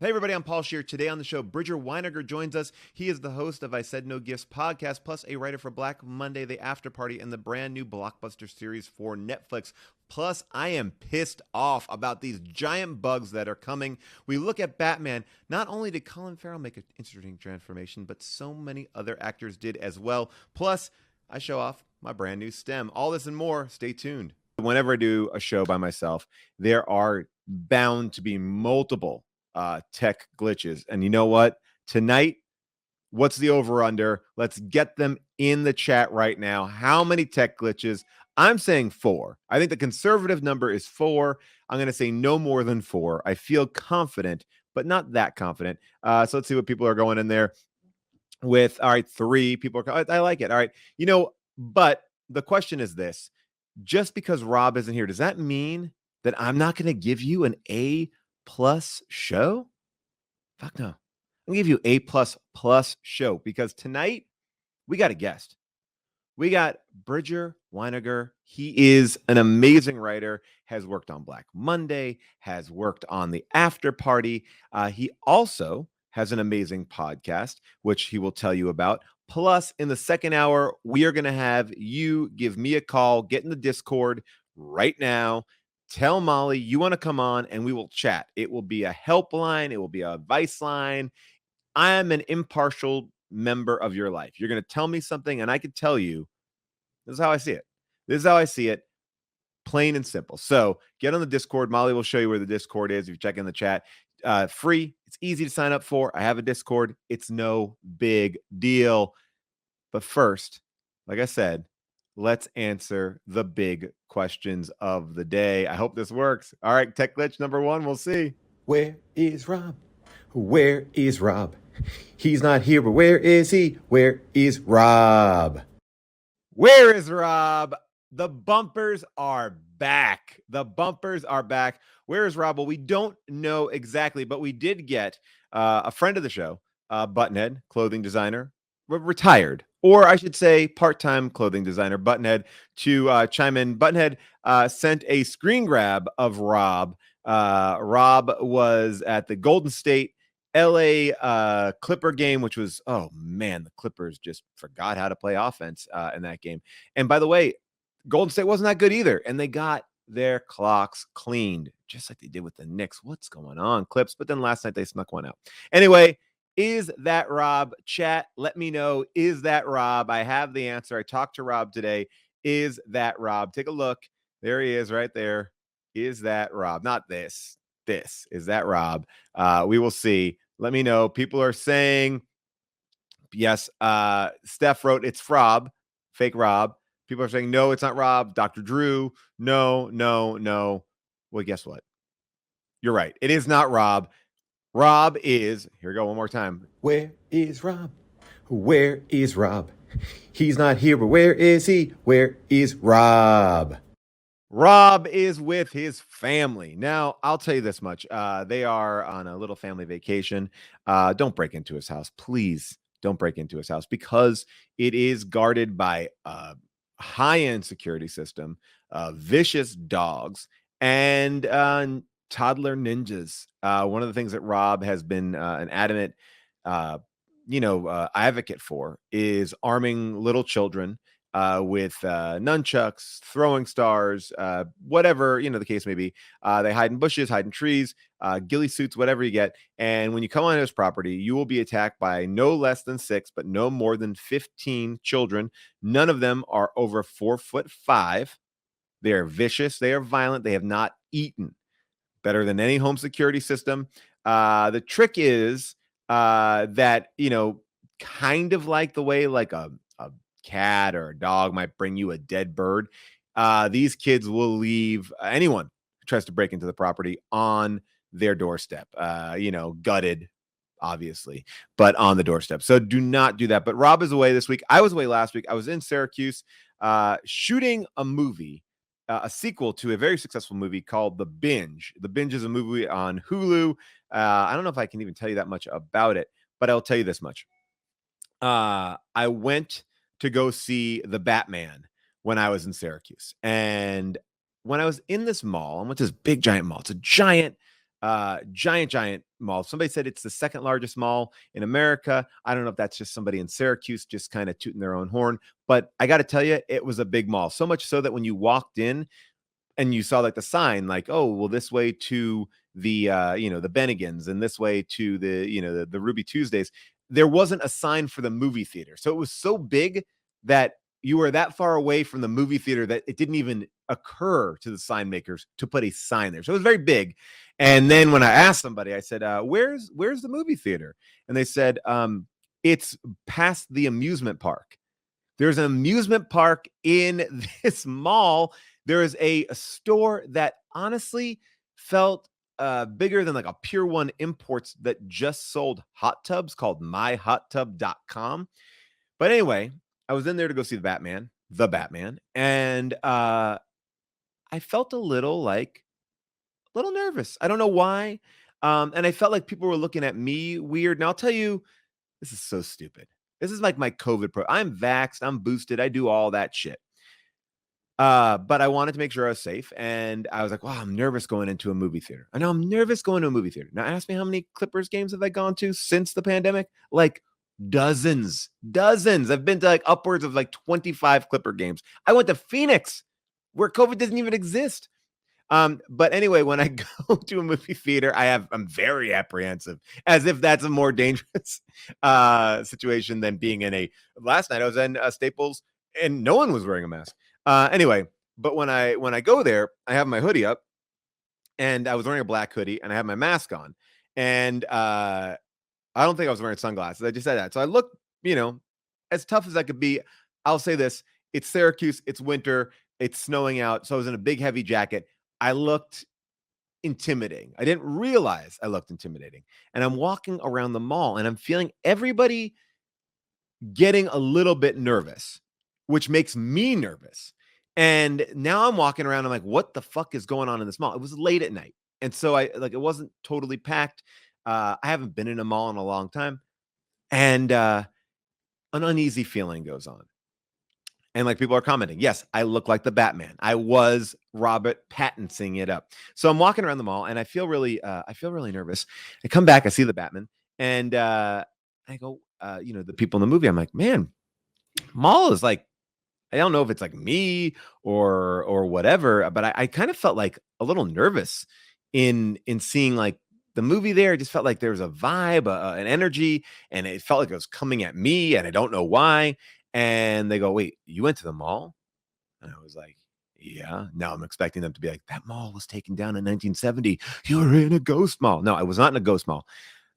Hey everybody, I'm Paul Scheer. Today on the show, Bridger Winegar joins us. He is the host of I Said No Gifts podcast, plus a writer for Black Monday, The After Party, and the brand new blockbuster series for Netflix. Plus, I am pissed off about these giant bugs that are coming. We look at Batman. Not only did Colin Farrell make an interesting transformation, but so many other actors did as well. Plus, I show off my brand new stem. All this and more. Stay tuned. Whenever I do a show by myself, there are bound to be multiple tech glitches. And you know what? Tonight, what's the over-under? Let's get them in the chat right now. How many tech glitches? I'm saying 4. I think the conservative number is 4. I'm going to say no more than 4. I feel confident, but not that confident. So let's see what people are going in there with. All right, 3 people are. I like it. All right. But the question is this. Just because Rob isn't here, does that mean that I'm not going to give you an A+ show? Fuck no. I'm gonna give you A++ show because tonight we got a guest. We got Bridger Winegar. He is an amazing writer, has worked on Black Monday, has worked on The After Party. He also has an amazing podcast, which he will tell you about. Plus, in the second hour, we are going to have you give me a call, get in the Discord right now. Tell Molly you want to come on and we will chat. It will be a helpline. It will be a advice line. I am an impartial member of your life. You're going to tell me something and I can tell you, this is how I see it. This is how I see it. Plain and simple. So get on the Discord. Molly will show you where the Discord is. If you check in the chat, free. It's easy to sign up for. I have a Discord. It's no big deal. But first, like I said, let's answer the big questions of the day. I hope this works. All right, tech glitch number 1. We'll see. Where is Rob? Where is Rob? He's not here, but where is he? Where is Rob? Where is Rob? The bumpers are back. The bumpers are back. Where is Rob? Well, we don't know exactly, but we did get a friend of the show, Buttonhead, clothing designer, retired, or I should say part-time clothing designer, Buttonhead, to chime in. Buttonhead sent a screen grab of Rob. Rob was at the Golden State LA Clipper game, which was, oh man, the Clippers just forgot how to play offense in that game. And by the way, Golden State wasn't that good either. And they got their clocks cleaned, just like they did with the Knicks. What's going on, Clips? But then last night they snuck one out. Anyway, is that Rob? Chat, let me know. Is that Rob? I have the answer. I talked to Rob today. Is that Rob? Take a look. There he is right there. Is that Rob? Not this. This. Is that Rob? We will see. Let me know. People are saying, yes. Steph wrote, it's Rob. Fake Rob. People are saying, no, it's not Rob. Dr. Drew. No. Well, guess what? You're right. It is not Rob. Rob is, here we go one more time. Where is Rob? Where is Rob? He's not here, but where is he? Where is Rob? Rob is with his family. Now, I'll tell you this much. They are on a little family vacation. Don't break into his house. Please don't break into his house because it is guarded by a high-end security system, vicious dogs, and toddler ninjas. One of the things that Rob has been an adamant, advocate for is arming little children with nunchucks, throwing stars, whatever, the case may be. They hide in bushes, hide in trees, ghillie suits, whatever you get. And when you come on his property, you will be attacked by no less than 6, but no more than 15 children. None of them are over 4'5". They are vicious. They are violent. They have not eaten. Better than any home security system. The trick is that, kind of like the way like a cat or a dog might bring you a dead bird. These kids will leave anyone who tries to break into the property on their doorstep, gutted, obviously, but on the doorstep. So do not do that. But Rob is away this week. I was away last week. I was in Syracuse shooting a movie, a sequel to a very successful movie called The Binge. The Binge is a movie on Hulu. I don't know if I can even tell you that much about it, but I'll tell you this much. I went to go see The Batman when I was in Syracuse. And when I was in this mall, I went to this big giant mall. It's a giant giant mall. Somebody said it's the second largest mall in America. I don't know if that's just somebody in Syracuse just kind of tooting their own horn, but I got to tell you, it was a big mall. So much so that when you walked in and you saw like the sign, like, oh, well, this way to the the Bennigans and this way to the Ruby Tuesdays, there wasn't a sign for the movie theater. So it was so big that you were that far away from the movie theater that it didn't even occur to the sign makers to put a sign there. So it was very big. And then when I asked somebody, I said, where's the movie theater? And they said, it's past the amusement park. There's an amusement park in this mall. There is a store that honestly felt bigger than like a Pier 1 Imports that just sold hot tubs called myhottub.com. But anyway, I was in there to go see the Batman, and I felt a little nervous. I don't know why. And I felt like people were looking at me weird. Now I'll tell you, this is so stupid. This is like my COVID pro. I'm vaxxed, I'm boosted, I do all that shit. But I wanted to make sure I was safe. And I was like, wow, I'm nervous going into a movie theater. I know I'm nervous going to a movie theater. Now ask me how many Clippers games have I gone to since the pandemic? Like dozens. I've been to like upwards of like 25 Clipper games. I went to Phoenix where COVID doesn't even exist. But anyway, when I go to a movie theater, I'm very apprehensive, as if that's a more dangerous situation than being in last night I was in Staples and no one was wearing a mask. Anyway, but when I go there, I have my hoodie up and I was wearing a black hoodie and I have my mask on. And I don't think I was wearing sunglasses. I just said that. So I look, as tough as I could be. I'll say this. It's Syracuse. It's winter. It's snowing out. So I was in a big, heavy jacket. I looked intimidating. I didn't realize I looked intimidating. And I'm walking around the mall and I'm feeling everybody getting a little bit nervous, which makes me nervous. And now I'm walking around. I'm like, what the fuck is going on in this mall? It was late at night. And so it wasn't totally packed. I haven't been in a mall in a long time. And an uneasy feeling goes on. And like people are commenting, yes, I look like the Batman. I was Robert Pattinsing it up. So I'm walking around the mall and I feel really nervous. I come back, I see the Batman, and I go, the people in the movie. I'm like, man, mall is like, I don't know if it's like me or whatever, but I kind of felt like a little nervous in seeing like the movie there. It just felt like there was a vibe, an energy, and it felt like it was coming at me, and I don't know why. And they go, wait, you went to the mall? And I was like, yeah. Now I'm expecting them to be like, that mall was taken down in 1970. You were in a ghost mall. No, I was not in a ghost mall.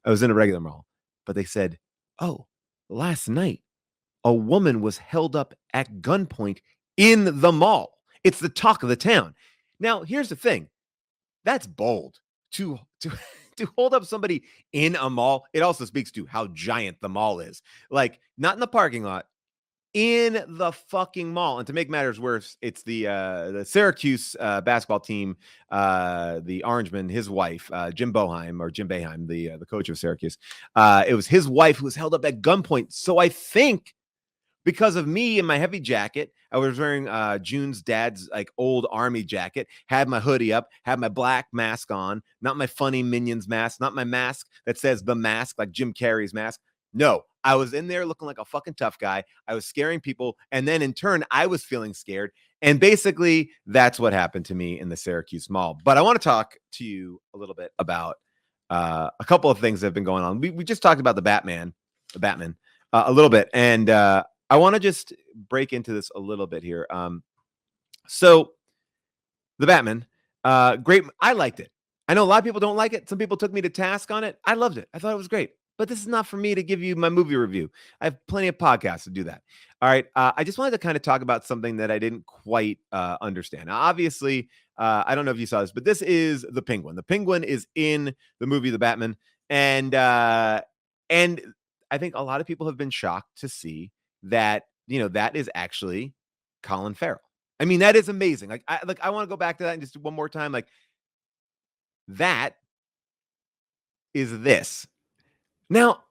I was in a regular mall. But they said, oh, last night, a woman was held up at gunpoint in the mall. It's the talk of the town. Now, here's the thing. That's bold to hold up somebody in a mall. It also speaks to how giant the mall is. Like, not in the parking lot, in the fucking mall. And to make matters worse, it's the Syracuse basketball team, the Orangeman, his wife, Jim Boeheim, the coach of Syracuse. It was his wife who was held up at gunpoint. So I think because of me and my heavy jacket, I was wearing June's dad's like old army jacket, had my hoodie up, had my black mask on, not my funny Minions mask, not my mask that says the mask, like Jim Carrey's mask. No, I was in there looking like a fucking tough guy. I was scaring people. And then in turn, I was feeling scared. And basically, that's what happened to me in the Syracuse Mall. But I want to talk to you a little bit about a couple of things that have been going on. We just talked about the Batman a little bit. And I want to just break into this a little bit here. So the Batman, great. I liked it. I know a lot of people don't like it. Some people took me to task on it. I loved it. I thought it was great. But this is not for me to give you my movie review. I have plenty of podcasts to do that. All right. I just wanted to kind of talk about something that I didn't quite understand. Now, obviously, I don't know if you saw this, but this is the Penguin. The Penguin is in the movie The Batman. And I think a lot of people have been shocked to see that, that is actually Colin Farrell. I mean, that is amazing. I want to go back to that and just do one more time. Like, that is this. Now,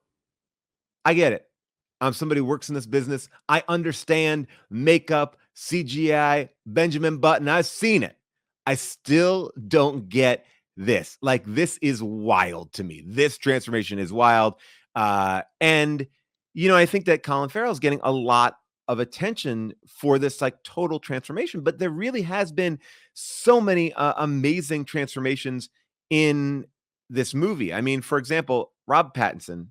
I get it. I'm somebody who works in this business. I understand makeup, CGI, Benjamin Button. I've seen it. I still don't get this. Like, this is wild to me. This transformation is wild. And, I think that Colin Farrell is getting a lot of attention for this like total transformation, but there really has been so many amazing transformations in this movie. I mean, for example, Rob Pattinson,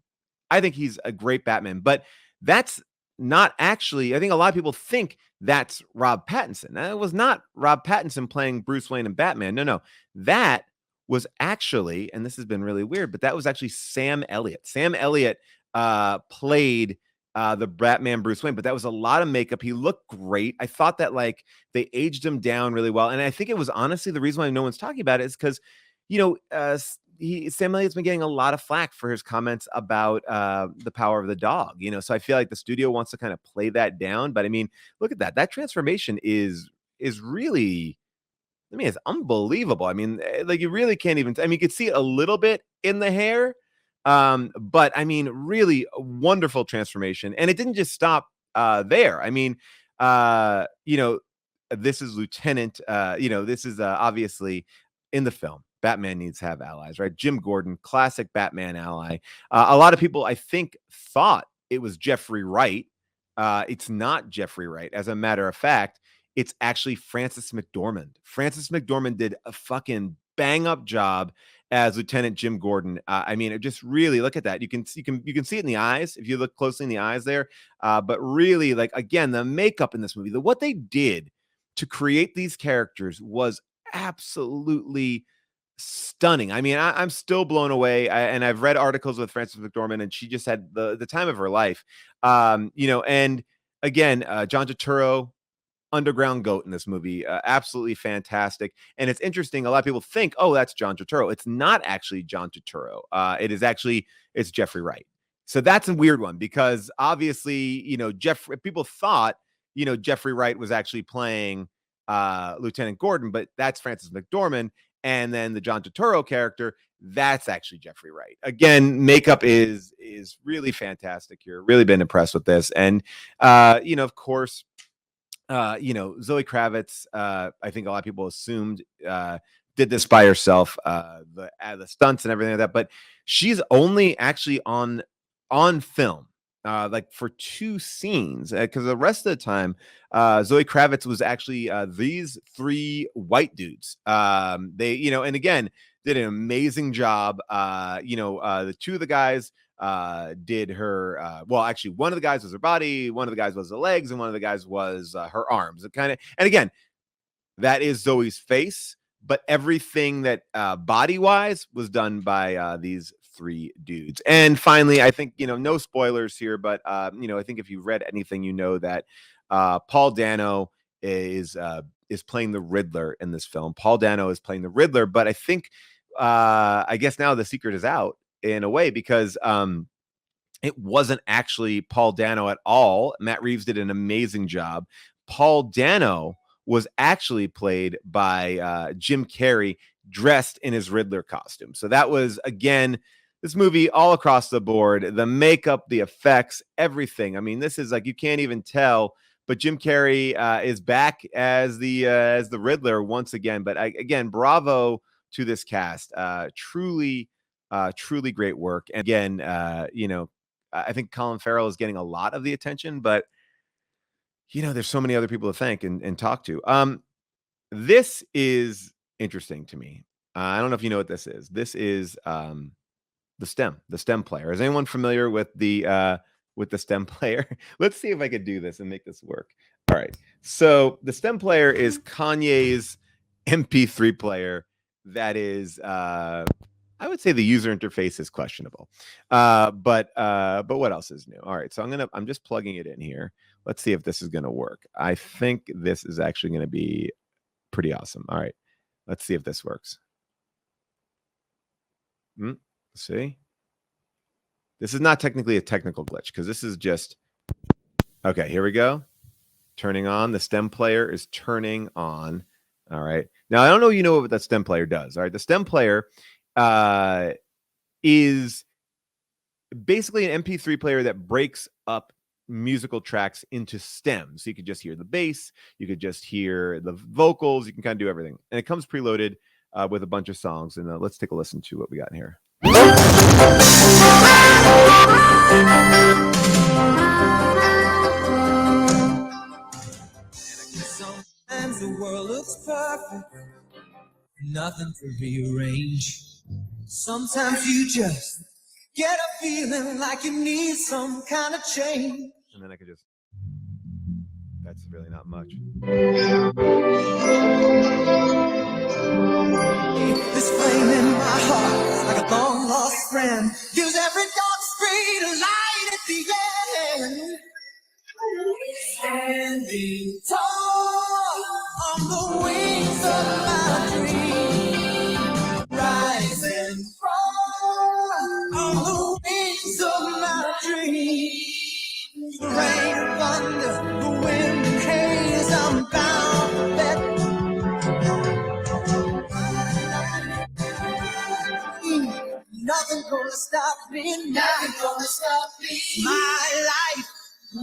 I think he's a great Batman, but that's not actually, I think a lot of people think that's Rob Pattinson. That was not Rob Pattinson playing Bruce Wayne and Batman. No, that was actually, and this has been really weird, but that was actually Sam Elliott. Sam Elliott played the Batman Bruce Wayne, but that was a lot of makeup. He looked great. I thought that like they aged him down really well. And I think it was honestly the reason why no one's talking about it is because, Sam Elliott's been getting a lot of flack for his comments about the power of the dog, so I feel like the studio wants to kind of play that down. But I mean, look at that. That transformation is really, I mean, it's unbelievable. I mean, like you really can't even, I mean, you could see it a little bit in the hair. But I mean, really a wonderful transformation. And it didn't just stop there. I mean, this is Lieutenant, this is obviously in the film. Batman needs to have allies, right? Jim Gordon, classic Batman ally. A lot of people, I think, thought it was Jeffrey Wright. It's not Jeffrey Wright. As a matter of fact, it's actually Frances McDormand. Frances McDormand did a fucking bang up job as Lieutenant Jim Gordon. I mean, it just really, look at that. You can see it in the eyes if you look closely in the eyes there. But really, like again, the makeup in this movie, what they did to create these characters was absolutely stunning. I mean, I'm still blown away. And I've read articles with Frances McDormand, and she just had the time of her life. And again, John Turturro, underground goat in this movie, absolutely fantastic. And it's interesting, a lot of people think, oh, that's John Turturro. It's not actually John Turturro. It's Jeffrey Wright. So that's a weird one because obviously, people thought, Jeffrey Wright was actually playing Lieutenant Gordon, but that's Frances McDormand. And then the John Turturro character, that's actually Jeffrey Wright. Again, makeup is really fantastic here. Really been impressed with this. And of course, Zoe Kravitz, I think a lot of people assumed did this by herself, the stunts and everything like that, but she's only actually on film, like for 2 scenes, because the rest of the time, Zoe Kravitz was actually these 3 white dudes. They, and again, did an amazing job. The 2 of the guys did her actually one of the guys was her body, one of the guys was the legs, and one of the guys was her arms. And again, that is Zoe's face, but everything that body wise was done by these 3 dudes. And finally, I think, no spoilers here, but I think if you've read anything, that Paul Dano is playing the Riddler in this film. Paul Dano is playing the Riddler, but I think I guess now the secret is out in a way, because it wasn't actually Paul Dano at all. Matt Reeves did an amazing job. Paul Dano was actually played by Jim Carrey, dressed in his Riddler costume. So that was, again, this movie all across the board, the makeup, the effects, everything. I mean, this is like, you can't even tell, but Jim Carrey is back as the Riddler once again. But again, bravo to this cast. Truly great work. And again, I think Colin Farrell is getting a lot of the attention, but there's so many other people to thank and talk to. This is interesting to me. I don't know if you know what this is. This is the stem player. Is anyone familiar with the stem player? Let's see if I could do this and make this work. All right. So the stem player is Kanye's MP3 player. That is, I would say the user interface is questionable. But what else is new? All right. So I'm just plugging it in here. Let's see if this is going to work. I think this is actually going to be pretty awesome. All right. Let's see if this works. See? This is not technically a technical glitch, because this is just, okay, here we go. Turning on. The stem player is turning on. All right. Now, I don't know what that stem player does. All right. The stem player is basically an MP3 player that breaks up musical tracks into stems. So you could just hear the bass, you could just hear the vocals, you can kind of do everything. And it comes preloaded with a bunch of songs. And let's take a listen to what we got in here. Sometimes the world looks perfect, nothing to rearrange. Sometimes you just get a feeling like you need some kind of change. And then I could just, that's really not much. This flame in my heart, like a long lost friend, gives every dark street a light at the end. Standing tall on the wings of my dream, rise and fall on the wings of my dream. The rain and thunder, the wind and haze, I'm bound for that. Nothing gonna stop me now. Nothing gonna stop me. My life,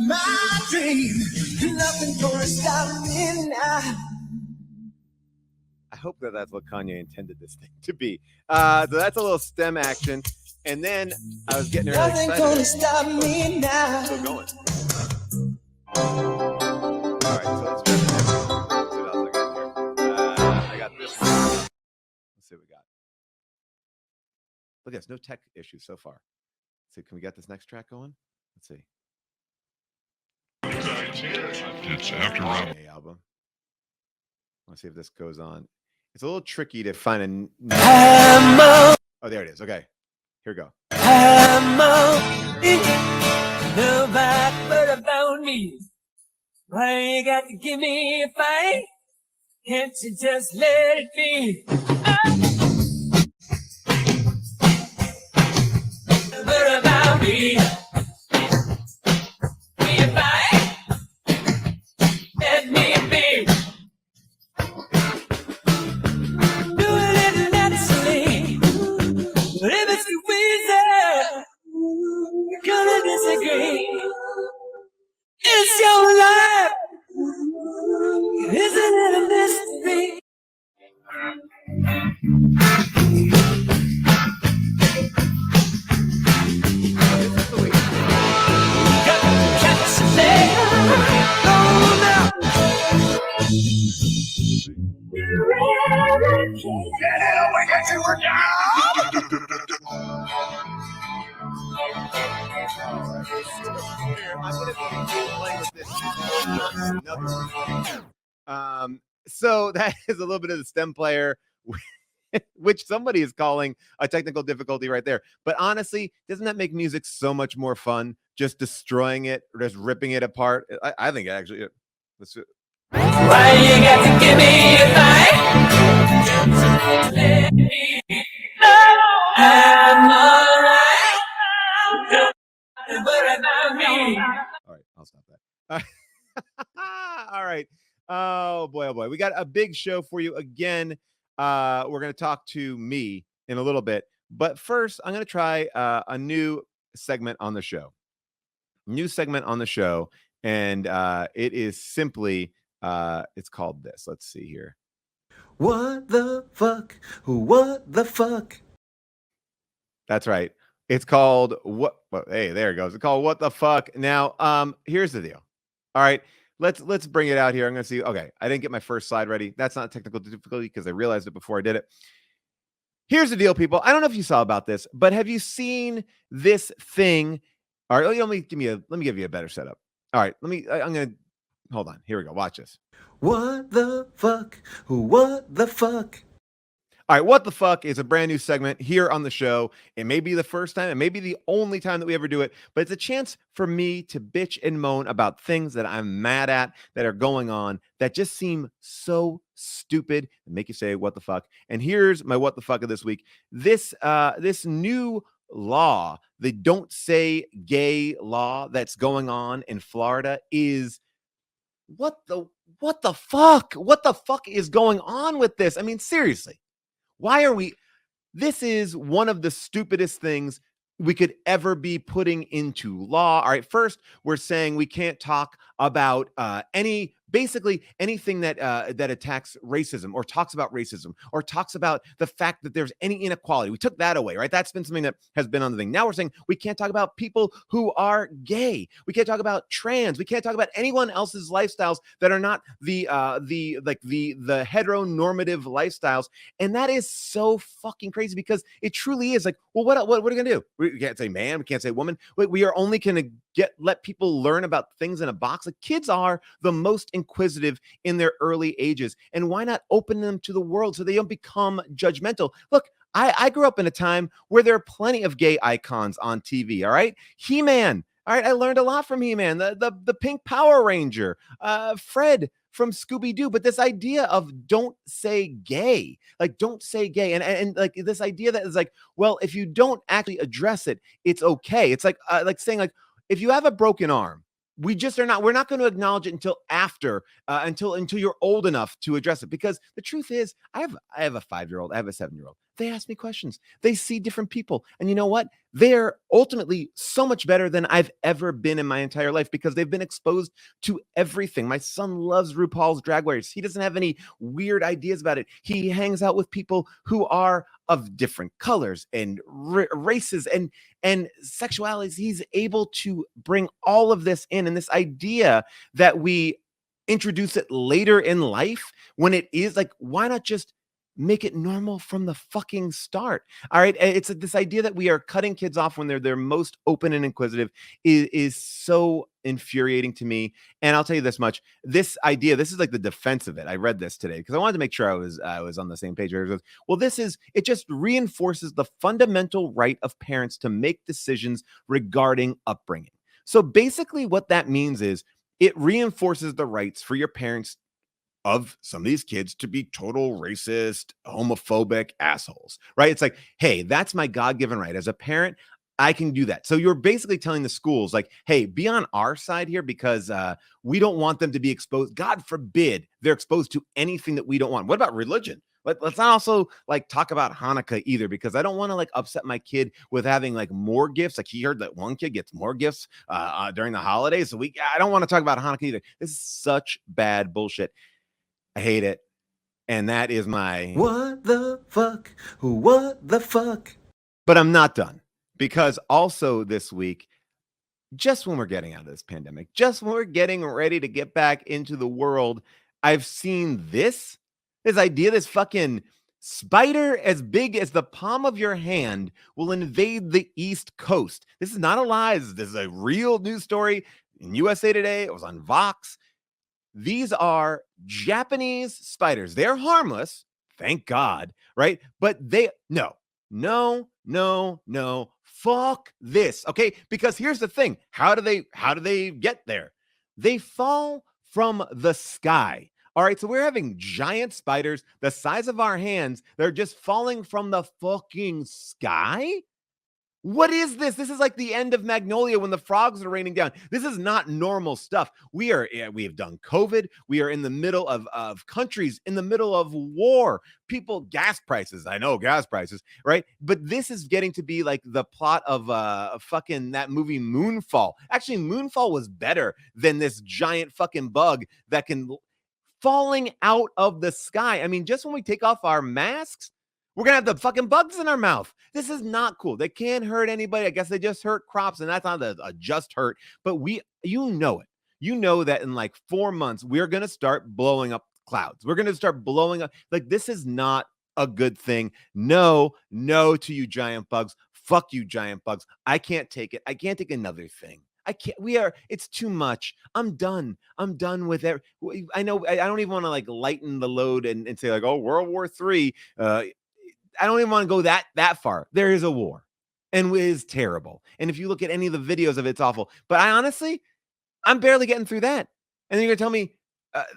my dream. Nothing gonna stop me now. I hope that that's what Kanye intended this thing to be. So that's a little STEM action. And then I was getting really excited. Nothing gonna stop me now. Still going. All right, so let's try the next one. Let's see what else I got here. I got this one. Let's see what we got. Look at this, no tech issues so far. Let's see, can we get this next track going? Let's see. It's after Rob. Album. Let's see if this goes on. It's a little tricky to find a. Oh, there it is. Okay, here we go. Nobody but about me. Why you got to give me a fight? Can't you just let it be? But about me. Be a fight. Let me be. Do it naturally. But if it's too easy, you're gonna disagree. It's your life. Isn't it a mystery? So that is a little bit of the STEM player, which somebody is calling a technical difficulty right there. But honestly, doesn't that make music so much more fun? Just destroying it or just ripping it apart? I think actually. Let's. Why you got to give me a fight? I'm alright. But about me. All right, I'll stop that. All right. Oh boy, we got a big show for you again. We're going to talk to me in a little bit, but first I'm going to try a new segment on the show. And it is simply it's called this. Let's see here. What the fuck? What the fuck? That's right. It's called what? Well, hey, there it goes. It's called What the Fuck. Now, here's the deal. All right, let's bring it out here. I'm gonna see. Okay, I didn't get my first slide ready. That's not a technical difficulty because I realized it before I did it. Here's the deal, people. I don't know if you saw about this, but have you seen this thing? All right, let me give you a better setup. All right, I'm gonna hold on. Here we go. Watch this. What the fuck? What the fuck? All right, What the Fuck is a brand new segment here on the show. It may be the first time, it may be the only time that we ever do it, but it's a chance for me to bitch and moan about things that I'm mad at that are going on that just seem so stupid and make you say, what the fuck? And here's my what the fuck of this week. This new law, the Don't Say Gay law that's going on in Florida is what the fuck? What the fuck is going on with this? I mean, seriously. Why are we? This is one of the stupidest things we could ever be putting into law. All right, first, we're saying we can't talk about any basically anything that that attacks racism or talks about the fact that there's any inequality. We took that away, right? That's been something that has been on the thing. Now we're saying we can't talk about people who are gay. We can't talk about trans. We can't talk about anyone else's lifestyles that are not the heteronormative lifestyles. And that is so fucking crazy because it truly is like, well, what are we gonna do? We can't say man, we can't say woman. We are only gonna let people learn about things in a box. Like kids are the most inquisitive in their early ages, and why not open them to the world so they don't become judgmental? Look, I grew up in a time where there are plenty of gay icons on TV. All right, He-Man. All right, I learned a lot from He-Man, the Pink Power Ranger, Fred from Scooby-Doo. But this idea of don't say gay, like don't say gay, and like this idea that is like, well, if you don't actually address it, it's okay. It's like saying like, if you have a broken arm, we're not going to acknowledge it until after, until you're old enough to address it. Because the truth is, I have a 5-year-old, I have a 7-year-old. They ask me questions. They see different people. And you know what? They're ultimately so much better than I've ever been in my entire life because they've been exposed to everything. My son loves RuPaul's Drag Race. He doesn't have any weird ideas about it. He hangs out with people who are of different colors and races and sexualities. He's able to bring all of this in. And this idea that we introduce it later in life when it is like, why not just make it normal from the fucking start? All right. It's this idea that we are cutting kids off when they're most open and inquisitive is so infuriating to me. And I'll tell you this much, this idea, this is like the defense of it. I read this today because I wanted to make sure I was on the same page. Well, it just reinforces the fundamental right of parents to make decisions regarding upbringing. So basically what that means is it reinforces the rights for your parents of some of these kids to be total racist, homophobic assholes, right? It's like, hey, that's my God-given right. As a parent, I can do that. So you're basically telling the schools like, hey, be on our side here because we don't want them to be exposed. God forbid they're exposed to anything that we don't want. What about religion? Let's not also like talk about Hanukkah either, because I don't want to like upset my kid with having like more gifts. Like he heard that one kid gets more gifts during the holidays. So I don't want to talk about Hanukkah either. This is such bad bullshit. I hate it. And that is my What the fuck? What the fuck? But I'm not done, because also this week, just when we're getting out of this pandemic, just when we're getting ready to get back into the world, I've seen this idea, this fucking spider as big as the palm of your hand will invade the East Coast. This is not a lie. This is a real news story in USA Today. It was on Vox. These are Japanese spiders. They're harmless, thank God, right? But no, fuck this, okay? Because here's the thing. How do they get there? They fall from the sky. All right, so we're having giant spiders the size of our hands. They're just falling from the fucking sky? What is this? This is like the end of Magnolia when the frogs are raining down. This is not normal stuff. We have done COVID. We are in the middle of countries in the middle of war. People, gas prices. I know gas prices, right? But this is getting to be like the plot of fucking that movie Moonfall. Actually, Moonfall was better than this giant fucking bug that can falling out of the sky. I mean, just when we take off our masks, we're going to have the fucking bugs in our mouth. This is not cool. They can't hurt anybody. I guess they just hurt crops, and that's not a just hurt. But you know it. You know that in like 4 months, we're going to start blowing up clouds. We're going to start blowing up. Like, this is not a good thing. No to you giant bugs. Fuck you, giant bugs. I can't take it. I can't take another thing. I can't. It's too much. I'm done with it. I know. I don't even want to like lighten the load and say like, oh, World War III. I don't even want to go that far. There is a war, and it is terrible. And if you look at any of the videos of it, it's awful. But I'm barely getting through that. And then you're gonna tell me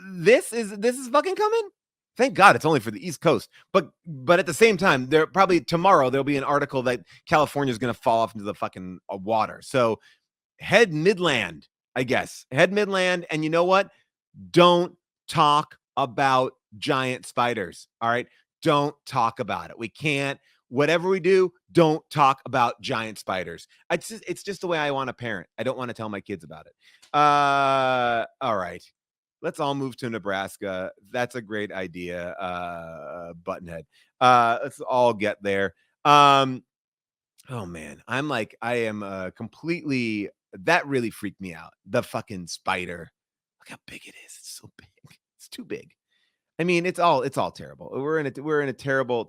this is fucking coming? Thank God it's only for the East Coast. But at the same time, tomorrow there'll be an article that California is gonna fall off into the fucking water. So head Midland, I guess. Head Midland, and you know what? Don't talk about giant spiders. All right. Don't talk about it. We can't. Whatever we do, don't talk about giant spiders. It's just the way I want to parent. I don't want to tell my kids about it. All right. let's all move to Nebraska. That's a great idea, Buttonhead. Let's all get there. Oh man, I am completely. That really freaked me out. The fucking spider. Look how big it is. It's so big. It's too big. I mean, it's all terrible. We're in a terrible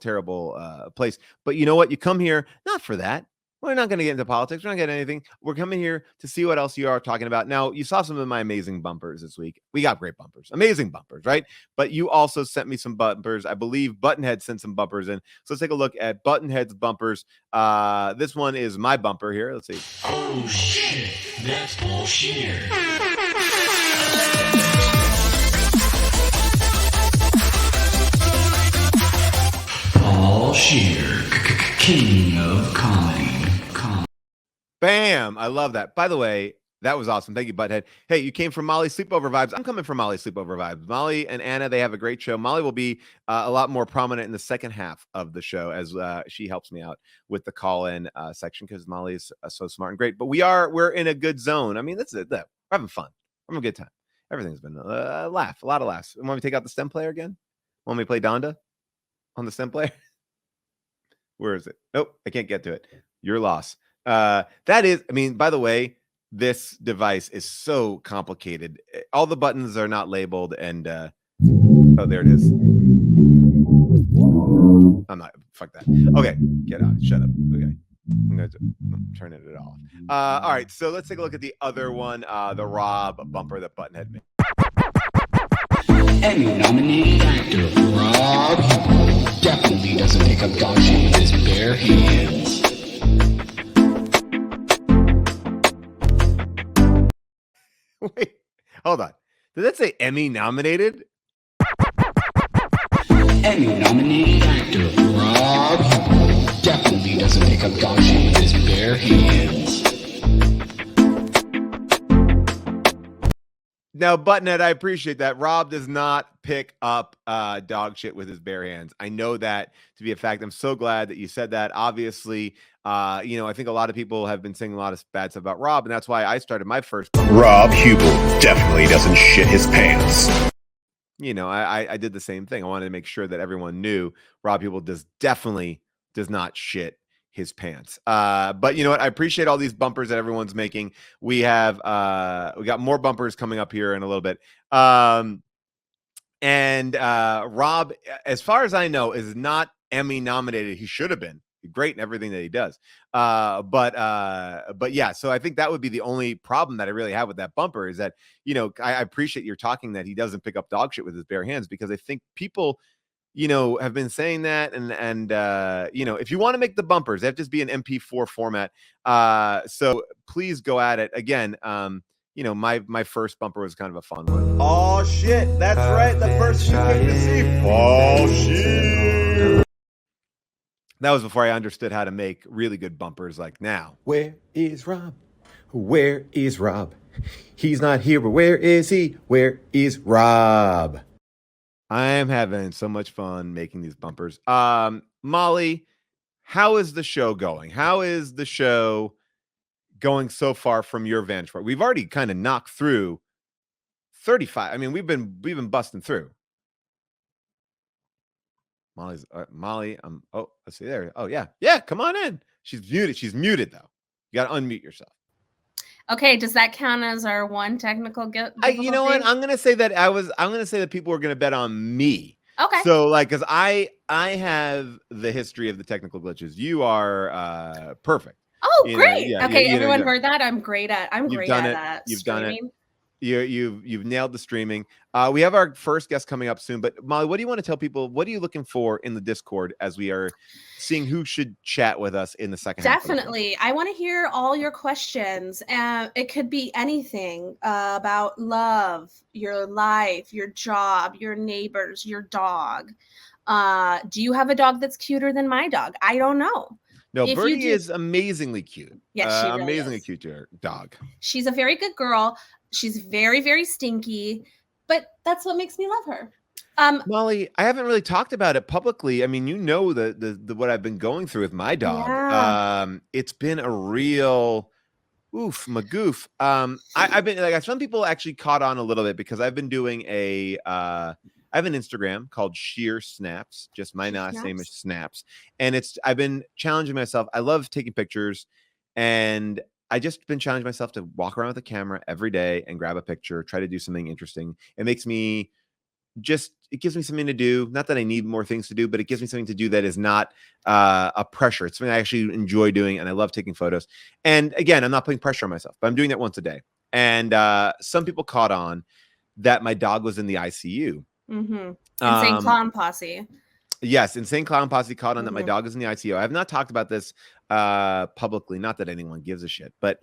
place. But you know what? You come here not for that. We're not going to get into politics. We're not getting anything. We're coming here to see what else you are talking about. Now, you saw some of my amazing bumpers this week. We got great bumpers, amazing bumpers, right? But you also sent me some bumpers. I believe Buttonhead sent some bumpers in. So let's take a look at Buttonhead's bumpers. This one is my bumper here. Let's see. Oh shit, that's bullshit. Paul Shear, king of comedy. Bam! I love that. By the way, that was awesome. Thank you, Butthead. Hey, you came from Molly Sleepover Vibes. I'm coming from Molly Sleepover Vibes. Molly and Anna, they have a great show. Molly will be a lot more prominent in the second half of the show as she helps me out with the call-in section because Molly is so smart and great. But we're in a good zone. I mean, that's it. We're having fun. We're having a good time. Everything's been a laugh, a lot of laughs. Want me to take out the stem player again? Want me to play Donda on the stem player? Where is it? Nope, I can't get to it. Your loss. That is, I mean, by the way, this device is so complicated. All the buttons are not labeled, and oh, there it is. I'm not. Fuck that. Okay, get out. Shut up. Okay, I'm turning it off. All right, so let's take a look at the other one, the Rob bumper that Buttonhead made. Emmy-nominated actor Rob definitely doesn't pick up dog shit with his bare hands. Wait, hold on. Did that say Emmy nominated? Emmy-nominated actor Rob definitely doesn't pick up dog shit with his bare hands. Now, Buttonhead, I appreciate that. Rob does not pick up dog shit with his bare hands. I know that to be a fact. I'm so glad that you said that. Obviously, I think a lot of people have been saying a lot of bad stuff about Rob, and that's why I started my first. Rob Hubel definitely doesn't shit his pants. I did the same thing. I wanted to make sure that everyone knew Rob Hubel definitely does not shit his pants. But you know what? I appreciate all these bumpers that everyone's making. We got more bumpers coming up here in a little bit. And Rob, as far as I know, is not Emmy nominated. He should have been. Great in everything that he does. But yeah, so I think that would be the only problem that I really have with that bumper is that, I appreciate your talking that he doesn't pick up dog shit with his bare hands, because I think people, have been saying that. And if you want to make the bumpers, they have to be an MP4 format. So please go at it. Again, my first bumper was kind of a fun one. Oh, shit. That's right. The person you came to see. Oh, shit. That was before I understood how to make really good bumpers like now. Where is Rob? Where is Rob? He's not here, but where is he? Where is Rob? I am having so much fun making these bumpers. Molly, how is the show going? How is the show going so far from your vantage point? We've already kind of knocked through 35. I mean, we've been busting through. Molly. Oh, let's see there. Oh, yeah. Come on in. She's muted though. You got to unmute yourself. Okay, does that count as our one technical difficulty? You know what? I'm gonna say that people were gonna bet on me. Okay. So because I have the history of the technical glitches. You are perfect. Oh, great. Okay, everyone heard that. I'm great at that. You've done it. You've nailed the streaming. We have our first guest coming up soon, but Molly, what do you want to tell people? What are you looking for in the Discord as we are seeing who should chat with us in the second half? Definitely. I want to hear all your questions. It could be anything about love, your life, your job, your neighbors, your dog. Do you have a dog that's cuter than my dog? I don't know. No, Birdie is amazingly cute. Yes, she really amazingly is. Cute dog. She's a very good girl. She's very, very stinky, but that's what makes me love her. Molly, I haven't really talked about it publicly. I mean, the what I've been going through with my dog. Yeah. It's been a real Oof, magoof. I've been like some people actually caught on a little bit because I've been doing I have an Instagram called Sheer Snaps, just my Sheer last name is Snaps? Snaps, and I've been challenging myself. I love taking pictures, and I just been challenging myself to walk around with a camera every day and grab a picture, try to do something interesting. It makes me it gives me something to do. Not that I need more things to do, but it gives me something to do that is not a pressure. It's something I actually enjoy doing, and I love taking photos. And again, I'm not putting pressure on myself, but I'm doing that once a day. And some people caught on that my dog was in the ICU. Mm-hmm. Insane Clown Posse. Yes, Insane Clown Posse caught on that my Mhm. dog is in the ICU. I have not talked about this publicly, not that anyone gives a shit, but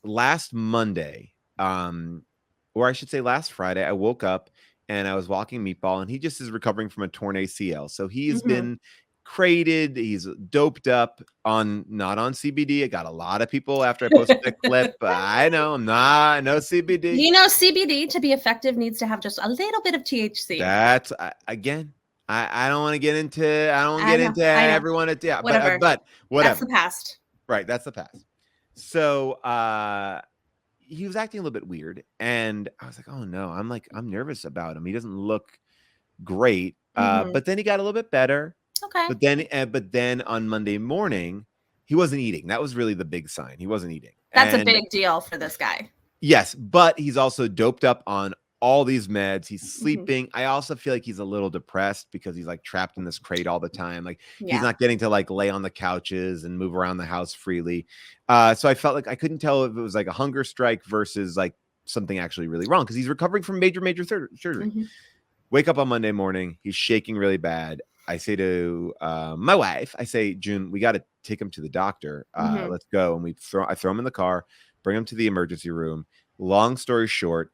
last Monday, or I should say last Friday, I woke up and I was walking Meatball, and he just is recovering from a torn ACL. So he's Mhm. been crated, he's doped up on not on CBD. I got a lot of people after I posted that clip. I know I'm not no CBD. You know, CBD to be effective needs to have just a little bit of THC. That's again. I don't want to get into. I don't I get know, into I know. everyone at yeah, Whatever. but whatever. That's the past. Right, that's the past. So he was acting a little bit weird, and I was like, oh no, I'm nervous about him. He doesn't look great. Mhm. But then he got a little bit better. Okay. But then on Monday morning, he wasn't eating. That was really the big sign. He wasn't eating. That's a And big deal for this guy. yes, but he's also doped up on all these meds. He's Mhm. sleeping. I also feel like he's a little depressed because he's like trapped in this crate all the time. Like he's Yeah. not getting to like lay on the couches and move around the house freely. So I felt like I couldn't tell if it was like a hunger strike versus like something actually really wrong because he's recovering from major surgery. Mhm. Wake up on Monday morning, he's shaking really bad. I say to my wife, I say, June, we got to take him to the doctor. Mhm. Let's go. And I throw him in the car, bring him to the emergency room. Long story short,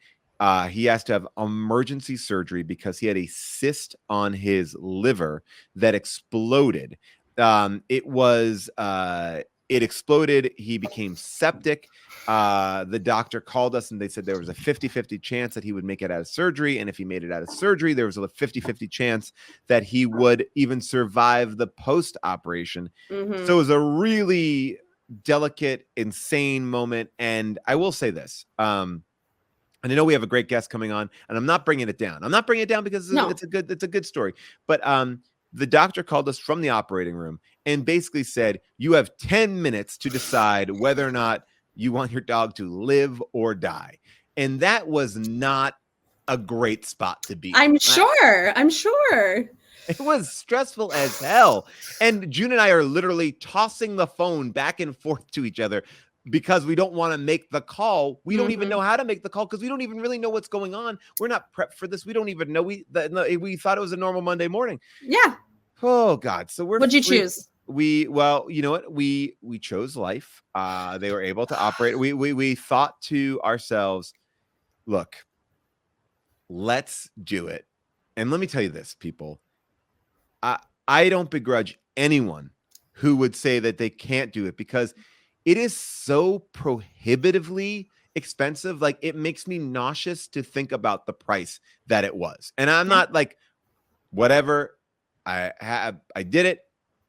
he has to have emergency surgery because he had a cyst on his liver that exploded. It exploded. He became septic. The doctor called us and they said there was a 50-50 chance that he would make it out of surgery. And if he made it out of surgery, there was a 50-50 chance that he would even survive the post-operation. Mhm. So it was a really delicate, insane moment. And I will say this, and I know we have a great guest coming on, and I'm not bringing it down. I'm not bringing it down because No. it's a good story. But the doctor called us from the operating room and basically said, you have 10 minutes to decide whether or not you want your dog to live or die. And that was not a great spot to be. I'm sure. I'm sure. It was stressful as hell. And June and I are literally tossing the phone back and forth to each other because we don't want to make the call. We don't even Mhm. know how to make the call because we don't even really know what's going on. We're not prepped for this. We don't even know. We thought it was a normal Monday morning. Yeah. Oh God. So What'd you choose? Well, you know what? We chose life. They were able to operate. We thought to ourselves, look, let's do it. And let me tell you this, people. I don't begrudge anyone who would say that they can't do it because it is so prohibitively expensive. Like it makes me nauseous to think about the price that it was. And I'm Yeah. not like, whatever. I did it.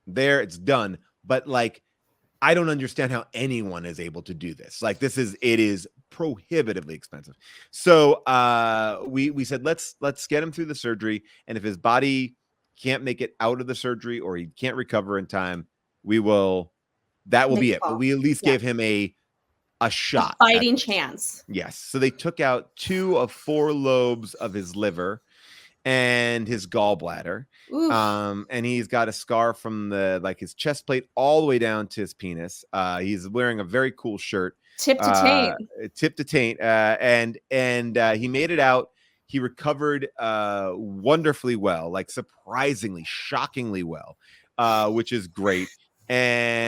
There, it's done. But like, I don't understand how anyone is able to do this. Like it is prohibitively expensive. So we said let's get him through the surgery, and if his body can't make it out of the surgery or he can't recover in time, that will Make be a it. But call. we at least Yeah. gave him a shot. A at fighting this. chance. Yes. So they took out 2 of 4 lobes of his liver and his gallbladder. Oof. And he's got a scar from his chest plate all the way down to his penis. He's wearing a very cool shirt. Tip to taint. Tip to taint. And he made it out. He recovered wonderfully well, like surprisingly, shockingly well, which is great. But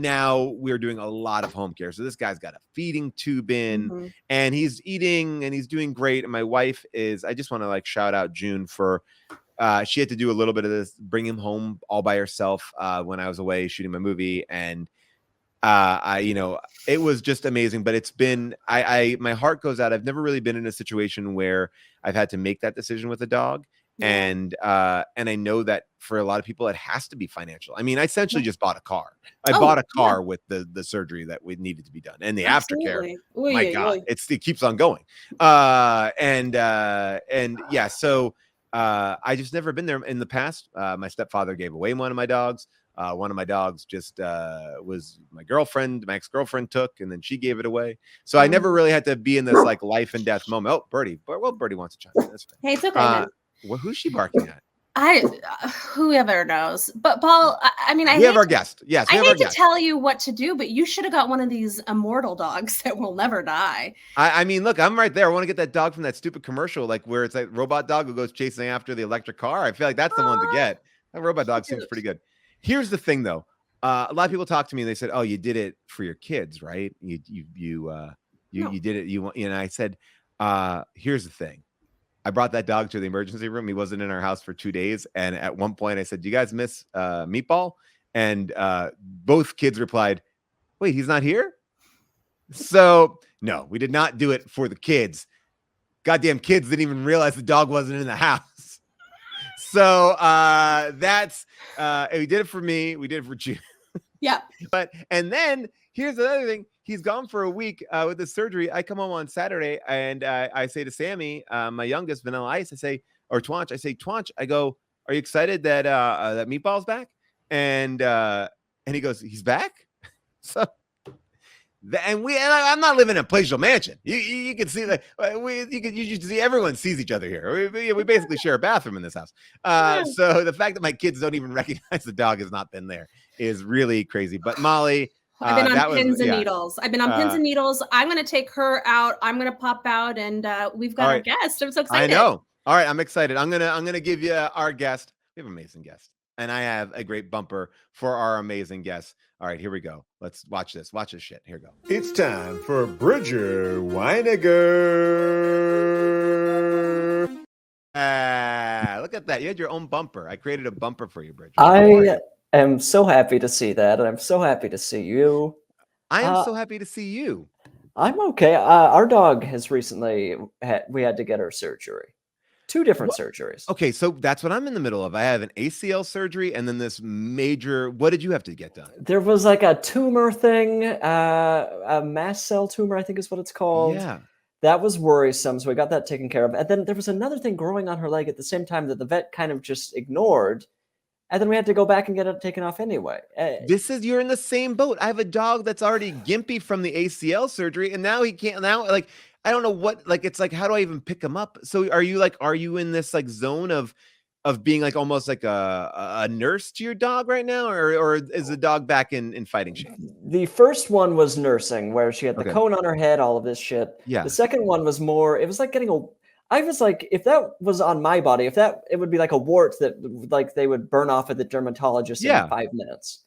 now we're doing a lot of home care. So this guy's got a feeding tube in, Mhm. and he's eating and he's doing great. And my wife I just want to like shout out June for she had to do a little bit of this, bring him home all by herself when I was away shooting my movie. And it was just amazing. But it's been my heart goes out. I've never really been in a situation where I've had to make that decision with a dog. And I know that for a lot of people, it has to be financial. I mean, I essentially just bought a car. I bought a car with the surgery that we needed to be done, and the aftercare. My God, it keeps on going. And yeah, so I just never been there in the past. My stepfather gave away one of my dogs. One of my dogs just was my ex-girlfriend took, and then she gave it away. So I never really had to be in this like life and death moment. Oh, Birdie. Well, Birdie wants to chime in. That's Hey, it's okay. Well, who's she barking at? Whoever knows. But Paul, I mean, we have our guest. Yes, I hate to tell you what to do, but you should have got one of these immortal dogs that will never die. I mean, look, I'm right there. I want to get that dog from that stupid commercial, like where it's like robot dog who goes chasing after the electric car. I feel like that's the one to get. That robot dog seems pretty good. Here's the thing, though. A lot of people talk to me and they said, "Oh, you did it for your kids, right? You did it. You want." And I said, "Here's the thing. I brought that dog to the emergency room. He wasn't in our house for 2 days. And at one point I said, do you guys miss Meatball? And both kids replied, wait, he's not here? So no, we did not do it for the kids. Goddamn kids didn't even realize the dog wasn't in the house. So that's, we did it for me. We did it for you. Yeah. And then here's another thing. He's gone for a week with the surgery. I come home on Saturday and I say to Sammy, my youngest, Vanilla Ice, Twanch, I go, are you excited that that Meatball's back? And he goes, he's back? So I'm not living in a palatial mansion. You can see that you can see everyone sees each other here. We basically share a bathroom in this house. So the fact that my kids don't even recognize the dog has not been there is really crazy. But Molly, I've been on pins and needles. I've been on pins and needles. I'm going to take her out. I'm going to pop out, and we've got our guest. I'm so excited. I know. All right, I'm excited. I'm gonna give you our guest. We have an amazing guest, and I have a great bumper for our amazing guest. All right, here we go. Let's watch this. Watch this shit. Here we go. It's time for Bridger Winegar. Look at that. You had your own bumper. I created a bumper for you, Bridger. I am so happy to see that, and I'm so happy to see you. I am so happy to see you. I'm okay. Our dog has recently we had to get her surgery. 2 different surgeries. Okay, so that's what I'm in the middle of. I have an ACL surgery and then this major. What did you have to get done? There was like a tumor thing, a mast cell tumor, I think is what it's called. Yeah. That was worrisome, so we got that taken care of. And then there was another thing growing on her leg at the same time that the vet kind of just ignored. And then we had to go back and get it taken off anyway. You're in the same boat. I have a dog that's already gimpy from the ACL surgery, and now he can't. Now, like, I don't know what. Like, it's like, how do I even pick him up? So, are you in this like zone of being like almost like a nurse to your dog right now, or is the dog back in fighting shape? The first one was nursing, where she had the cone on her head, all of this shit. Yeah. The second one was more. It was like getting a. I was like, if that was on my body, it would be like a wart that like they would burn off at the dermatologist in 5 minutes.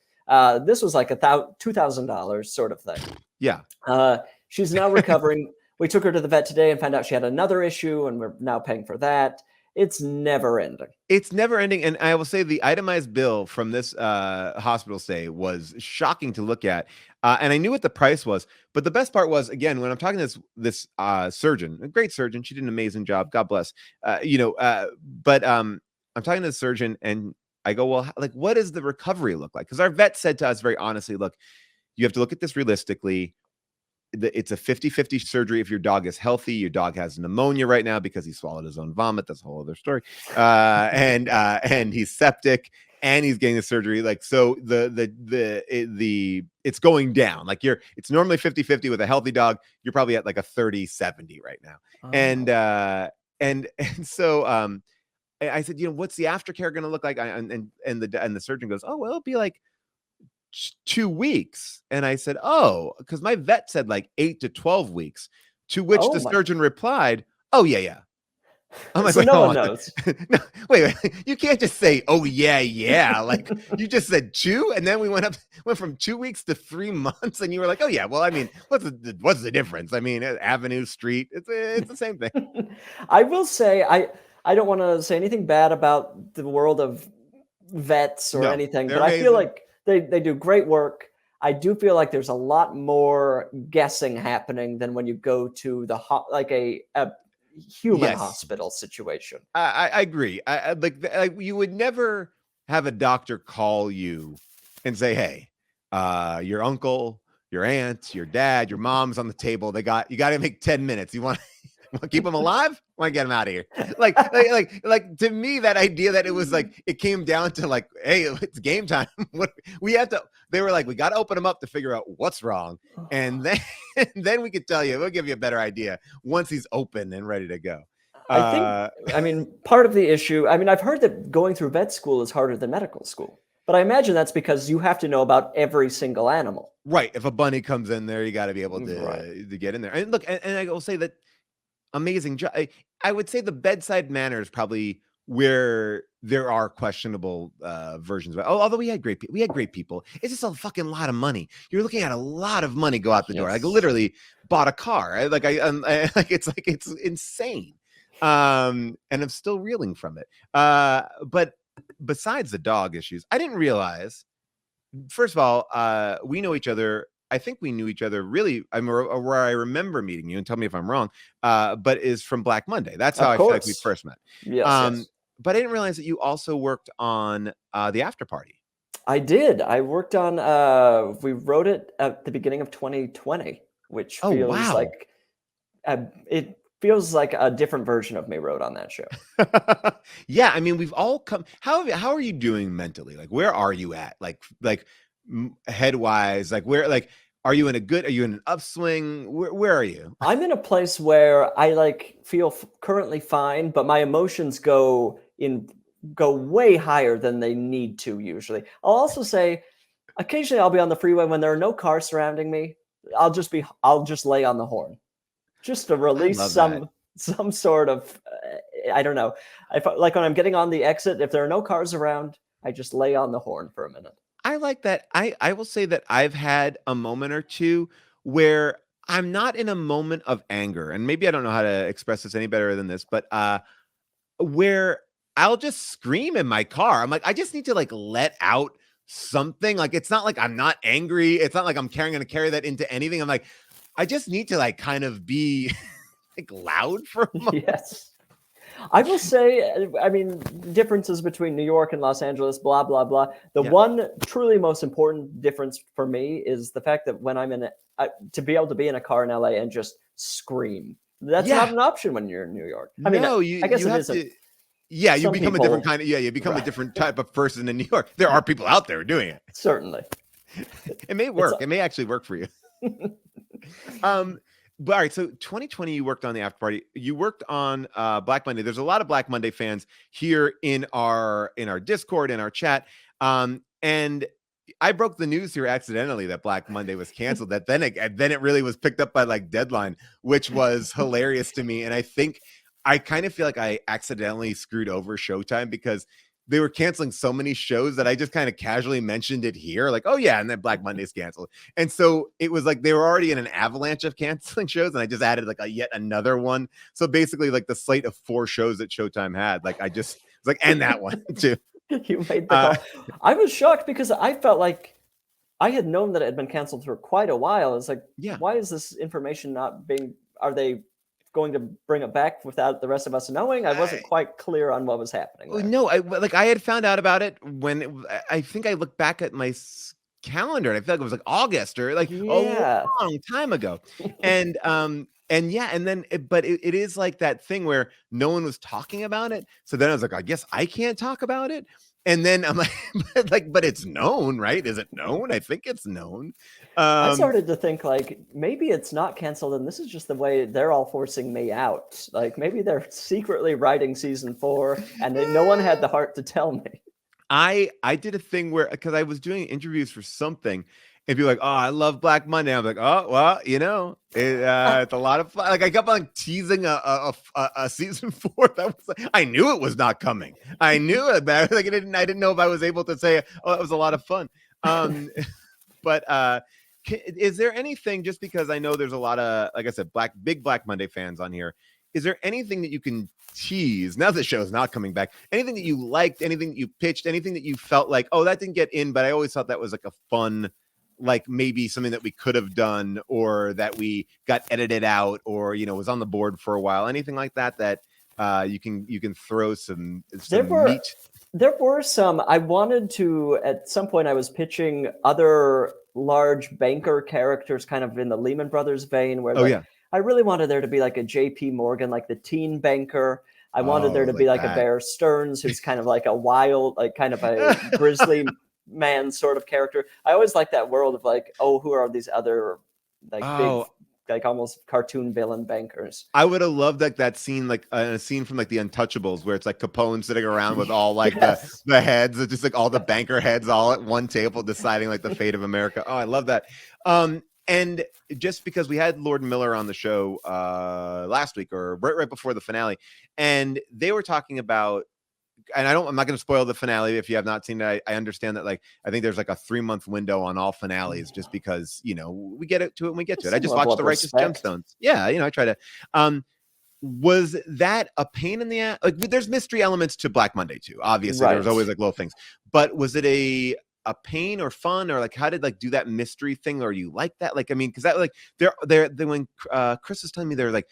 This was like $2,000 sort of thing. Yeah. She's now recovering. We took her to the vet today and found out she had another issue, and we're now paying for that. It's never ending. It's never ending. And I will say the itemized bill from this hospital stay was shocking to look at. And I knew what the price was. But the best part was, again, when I'm talking to this surgeon, a great surgeon, she did an amazing job. God bless. But I'm talking to the surgeon and I go, well, like, what does the recovery look like? Because our vet said to us very honestly, look, you have to look at this realistically. It's a 50-50 surgery if your dog is healthy. Your dog has pneumonia right now because he swallowed his own vomit. That's a whole other story. And he's septic and he's getting the surgery. Like, so it's going down. Like it's normally 50-50 with a healthy dog. You're probably at like a 30-70 right now. Oh. And so I said, what's the aftercare going to look like? And the surgeon goes, oh, well, it'll be like 2 weeks. And I said, oh, because my vet said like 8 to 12 weeks, to which the surgeon replied, oh, yeah. I'm like, so no one knows. No, wait, you can't just say, oh, yeah. Like you just said 2. And then we went from 2 weeks to 3 months. And you were like, oh, yeah, well, I mean, what's the difference? I mean, Avenue, Street, it's the same thing. I will say, I don't want to say anything bad about the world of vets or anything, but amazing. I feel like they do great work. I do feel like there's a lot more guessing happening than when you go to the human hospital situation. I agree. Like you would never have a doctor call you and say, "Hey, your uncle, your aunt, your dad, your mom's on the table. You got to make 10 minutes. You want to keep them alive? Want to get them out of here?" Like to me, that idea that it was like it came down to like, "Hey, it's game time." We had to. They were like, "We got to open them up to figure out what's wrong, and then we could tell you. We'll give you a better idea once he's open and ready to go." I mean, part of the issue. I mean, I've heard that going through vet school is harder than medical school. But I imagine that's because you have to know about every single animal. Right. If a bunny comes in there, you got to be able to get in there. And look, and I will say that amazing job. I would say the bedside manner is probably where there are questionable versions of it. Although we had great people. It's just a fucking lot of money. You're looking at a lot of money go out the door. Like literally bought a car. Like it's insane. And I'm still reeling from it. But besides the dog issues, I didn't realize, first of all, we know each other. I think we knew each other really, where I remember meeting you, and tell me if I'm wrong, but is from Black Monday. That's how I feel like we first met. Yes. But I didn't realize that you also worked on the after party. I did. I worked on, we wrote it at the beginning of 2020, which feels like, it feels like a different version of me wrote on that show. Yeah, I mean, we've all come. How are you doing mentally? Like, where are you at? Like head wise? Like, where? Like, are you in an upswing? Where are you? I'm in a place where I feel currently fine, but my emotions go way higher than they need to usually. I'll also say, occasionally I'll be on the freeway when there are no cars surrounding me. I'll just lay on the horn. Just to release some sort of, I don't know. Like when I'm getting on the exit, if there are no cars around, I just lay on the horn for a minute. I like that. I will say that I've had a moment or two where I'm not in a moment of anger, and maybe I don't know how to express this any better than this, but where I'll just scream in my car. I'm like, I just need to let out something. Like, it's not like I'm not angry. It's not like I'm going to carry that into anything. I'm like, I just need to kind of be loud for a moment. Yes. I will say, I mean, differences between New York and Los Angeles, blah, blah, blah. The one truly most important difference for me is the fact that when I'm to be able to be in a car in LA and just scream. That's not an option when you're in New York. I mean, I guess it isn't. Yeah, you become a different kind of, you become a different type of person in New York. There are people out there doing it. Certainly. It may work. It may actually work for you. But all right, so 2020 you worked on the after party. You worked on Black Monday. There's a lot of Black Monday fans here in our Discord, in our chat. And I broke the news here accidentally that Black Monday was canceled. That then it really was picked up by Deadline, which was hilarious to me. And I think I kind of feel like I accidentally screwed over Showtime because they were canceling so many shows that I just kind of casually mentioned it here. Like, oh yeah, and then Black Monday's canceled. And so it was like they were already in an avalanche of canceling shows, and I just added yet another one. So basically the slate of 4 shows that Showtime had, I just was and that one too. You made the call. I was shocked because I felt like I had known that it had been canceled for quite a while. It's like, why is this information not being, are they going to bring it back without the rest of us knowing? I wasn't quite clear on what was happening there. No, I had found out about it when I think I looked back at my calendar and I feel like it was August or a long time ago. And then it is that thing where no one was talking about it. So then I was like, I guess I can't talk about it. And then I'm but it's known, right? Is it known? I think it's known. I started to think maybe it's not canceled and this is just the way they're all forcing me out. Maybe they're secretly writing season 4 and no one had the heart to tell me. I did a thing where, because I was doing interviews for something, and people were like, oh, I love Black Monday. I'm like, oh, well, it's a lot of fun. I kept on teasing a season 4. That was I knew it was not coming. I knew it, but I didn't know if I was able to say, oh, that was a lot of fun. But is there anything, just because I know there's a lot of, like I said, big Black Monday fans on here, is there anything that you can tease now the show's not coming back? Anything that you liked, anything that you pitched, anything that you felt like, oh, that didn't get in, but I always thought that was a fun like maybe something that we could have done or that we got edited out or, you know, was on the board for a while? Anything like that you can throw some meat? There were some. I wanted to, at some point, I was pitching other large banker characters kind of in the Lehman Brothers vein where I really wanted there to be like a JP Morgan, like the teen banker. I wanted there to be like a Bear Stearns, who's kind of like a wild, like kind of a grizzly man sort of character. I always like that world of like, oh, who are these other like big, like almost cartoon villain bankers? I would have loved like that scene, like a scene from like the Untouchables, where it's like Capone sitting around with all like the heads, just like all the banker heads all at one table deciding like the fate of America. Oh, I love that. And just because we had Lord Miller on the show last week or right before the finale, and they were talking about, and I'm not going to spoil the finale if you have not seen it. I understand that, like, I think there's like a 3-month window on all finales just because, you know, we get to it when we get to it. I just watched The Righteous Gemstones. Yeah, you know, I try to. Was that a pain in the ass? Like, there's mystery elements to Black Monday too. Obviously, there's always like little things. But was it a pain or fun, or like how did like do that mystery thing, or you like that? Like, I mean, because that like they're when Chris was telling me they're like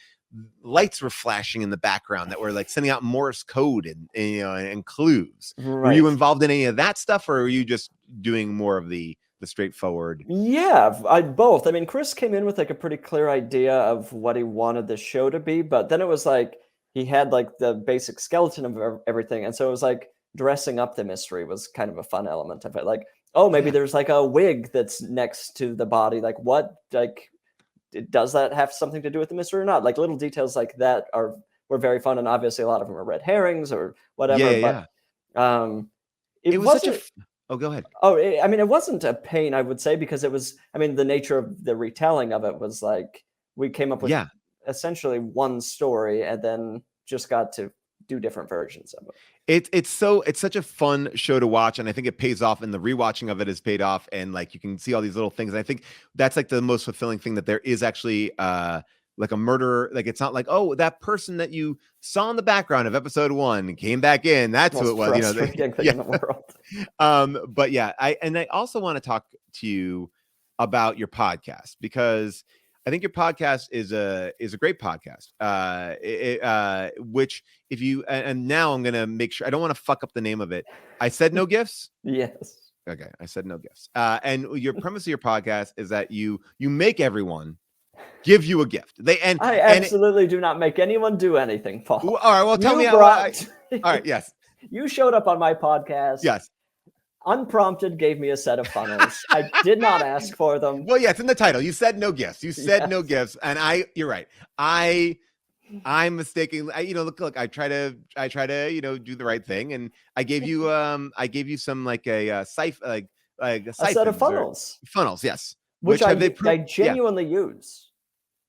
lights were flashing in the background that were like sending out Morse code and you know and clues. Were you involved in any of that stuff, or were you just doing more of the straightforward? Yeah, both. I mean, Chris came in with like a pretty clear idea of what he wanted the show to be, but then it was like he had like the basic skeleton of everything, and so it was like dressing up the mystery was kind of a fun element of it. Like, oh, maybe there's like a wig that's next to the body. Like, what? Like, does that have something to do with the mystery or not? Like little details like that were very fun, and obviously a lot of them are red herrings or whatever. It was such a. Oh, go ahead. Oh, I mean, it wasn't a pain, I would say, because it was. I mean, the nature of the retelling of it was like we came up with essentially one story, and then just got to do different versions of it. It's such a fun show to watch, and I think it pays off, and the rewatching of it has paid off, and like you can see all these little things. And I think that's like the most fulfilling thing, that there is actually like a murderer. Like it's not like, oh, that person that you saw in the background of episode 1 came back in. That's who it was. You know, thing in the world. But yeah, I also want to talk to you about your podcast, because I think your podcast is a great podcast. Which if you and now I'm gonna make sure I don't want to fuck up the name of it. I Said No Gifts. Yes. Okay, I Said No Gifts. And your premise of your podcast is that you make everyone give you a gift. I absolutely do not make anyone do anything, Paul. All right, well, tell me. All right, yes. You showed up on my podcast. Yes. Unprompted, gave me a set of funnels. I did not ask for them. Well, yeah, it's in the title. You said no gifts. You said no gifts, and you're right. I'm mistaken. You know, look. I try to, you know, do the right thing, and I gave you some like a set of funnels. Funnels, yes. Which I genuinely use.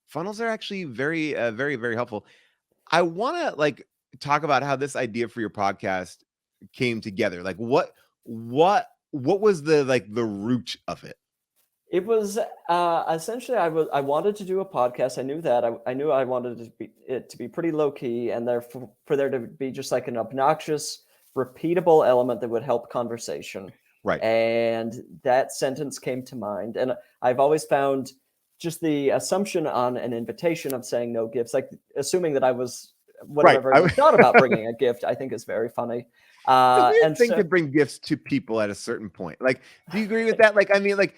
Funnels are actually very, very, very helpful. I want to like talk about how this idea for your podcast came together. Like, what was the root of it? It was essentially I wanted to do a podcast. I knew that I knew I wanted it to be pretty low key, and therefore for there to be just like an obnoxious, repeatable element that would help conversation. Right. And that sentence came to mind, and I've always found just the assumption on an invitation of saying no gifts, like assuming that I was whatever I thought about bringing a gift, I think is very funny. And thing to bring gifts to people at a certain point. Like, do you agree with that? Like, I mean, I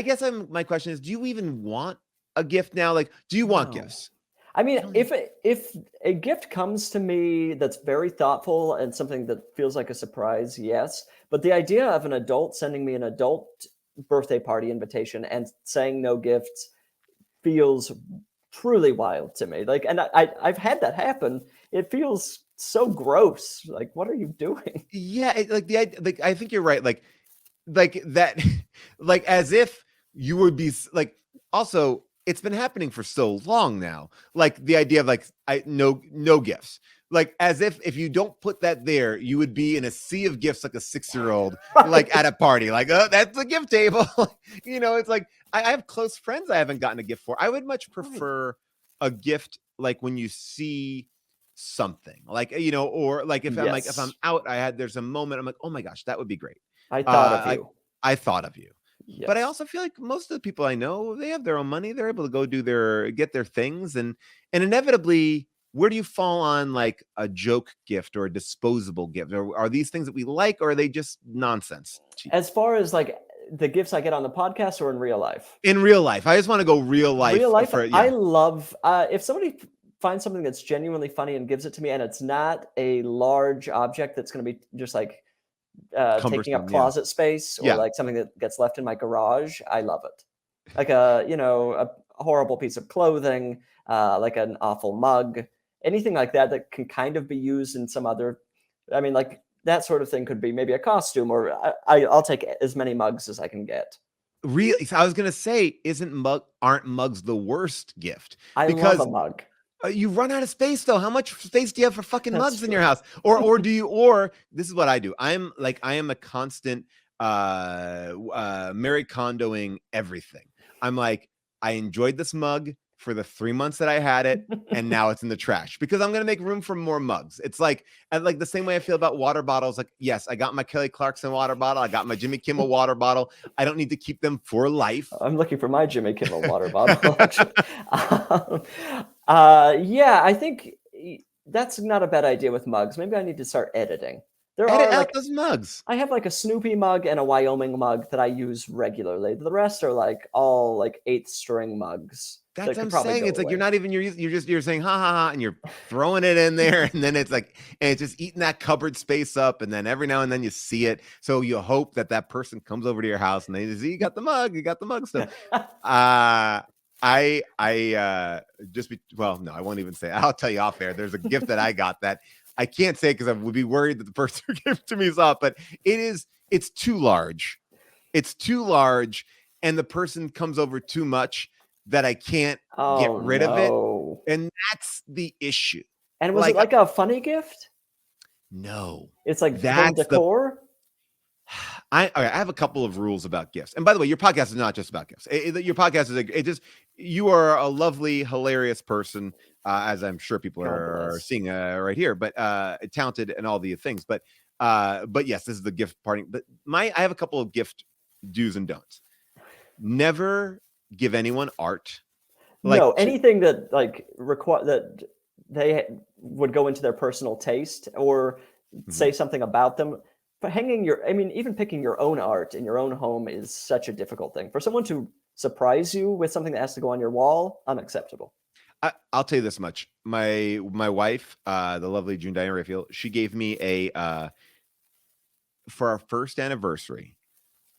guess my question is, do you even want a gift now? Like, do you want gifts? I mean, if a gift comes to me that's very thoughtful and something that feels like a surprise, yes. But the idea of an adult sending me an adult birthday party invitation and saying no gifts feels truly wild to me. Like, and I've had that happen. It feels so gross. Like, what are you doing? Yeah, I think you're right. Like that, like as if you would be like. Also, it's been happening for so long now. Like the idea of like no gifts. Like as if you don't put that there, you would be in a sea of gifts like a 6-year-old, like at a party. Like, oh, that's the gift table. You know, it's like I have close friends I haven't gotten a gift for. I would much prefer a gift like when you see something, like, you know, or like if I'm out, there's a moment I'm like, oh my gosh, that would be great. I thought of you. I thought of you. Yes. But I also feel like most of the people I know, they have their own money. They're able to go get their things. And inevitably, where do you fall on like a joke gift or a disposable gift? Or are these things that we like, or are they just nonsense? As far as like the gifts I get on the podcast or in real life? In real life. I just want to go real life. Real life, yeah. I love if somebody finds something that's genuinely funny and gives it to me, and it's not a large object that's going to be just like taking up closet space or like something that gets left in my garage. I love it. Like a horrible piece of clothing, like an awful mug, anything like that can kind of be used in some other, I mean, like that sort of thing could be maybe a costume, or I'll take as many mugs as I can get. Really? I was going to say, aren't mugs the worst gift? I love a mug. You run out of space though. How much space do you have for fucking mugs in your house? Or this is what I do. I am a constant Mary Kondoing everything. I'm like, I enjoyed this mug for the 3 months that I had it, and now it's in the trash because I'm gonna make room for more mugs. It's like the same way I feel about water bottles. Like, yes, I got my Kelly Clarkson water bottle, I got my Jimmy Kimmel water bottle. I don't need to keep them for life. I'm looking for my Jimmy Kimmel water bottle. Yeah, I think that's not a bad idea with mugs. Maybe I need to start editing. Edit out those mugs. I have like a Snoopy mug and a Wyoming mug that I use regularly. The rest are like all like 8th string mugs. That's what I'm saying. It's like you're not even you're saying ha ha ha, and you're throwing it in there, and then it's like, and it's just eating that cupboard space up, and then every now and then you see it. So you hope that person comes over to your house and they see you got the mug stuff. No, I won't even say it. I'll tell you off air. There's a gift that I got that I can't say because I would be worried that the person who gave it to me saw it, but it's too large. It's too large, and the person comes over too much that I can't get rid of it. And that's the issue. And was it like a funny gift? No. It's like home decor? I have a couple of rules about gifts. And by the way, your podcast is not just about gifts. Your podcast is you are a lovely, hilarious person, as I'm sure people are seeing right here, but talented and all the things. But yes, this is the gift party. But I have a couple of gift do's and don'ts. Never give anyone art. No, anything that like that they would go into their personal taste or say something about them. But even picking your own art in your own home is such a difficult thing. For someone to surprise you with something that has to go on your wall, unacceptable. I'll tell you this much. My wife, the lovely June Diane Raphael, she gave me for our first anniversary,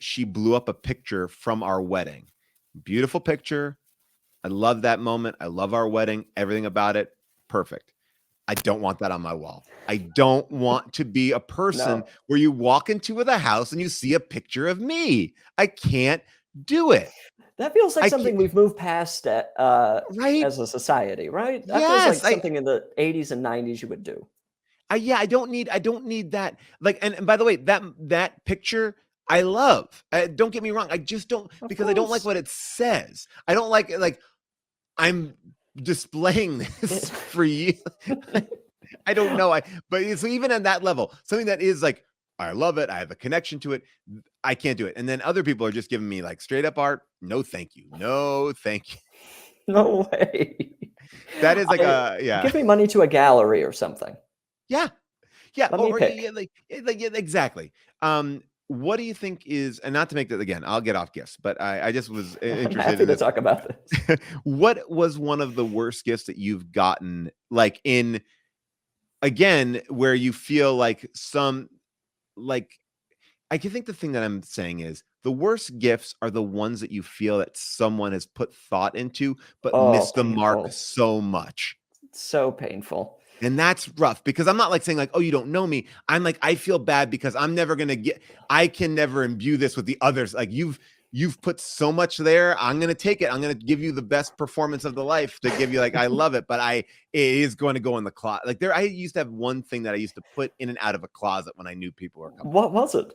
she blew up a picture from our wedding. Beautiful picture. I love that moment. I love our wedding. Everything about it. Perfect. I don't want that on my wall. I don't want to be a person where you walk into the house and you see a picture of me. I can't do it. That feels like something we've moved past right? As a society, right? That feels like something in the 80s and 90s you would do. I don't need that. Like, and by the way, that picture I love. Don't get me wrong. I just don't, because I don't like what it says. I don't like it. Like, I'm displaying this for you. I don't know. But so even on that level, something that is like, I love it, I have a connection to it, I can't do it. And then other people are just giving me like straight up art. No, thank you. No, thank you. No way. That is like give me money to a gallery or something. Yeah. Let me pick. Yeah, exactly. What do you think is, and not to make that again, I'll get off gifts, but I just was interested happy to talk about this. What was one of the worst gifts that you've gotten, like in, again, where you feel like I can think the thing that I'm saying is the worst gifts are the ones that you feel that someone has put thought into, but missed the mark so much. So painful. And that's rough because I'm not like saying like, oh, you don't know me. I'm like, I feel bad because I can never imbue this with the others. Like you've put so much there. I'm going to take it. I'm going to give you the best performance of the life to give you like, I love it, but it is going to go in the closet. Like I used to have one thing that I used to put in and out of a closet when I knew people were coming. What was it?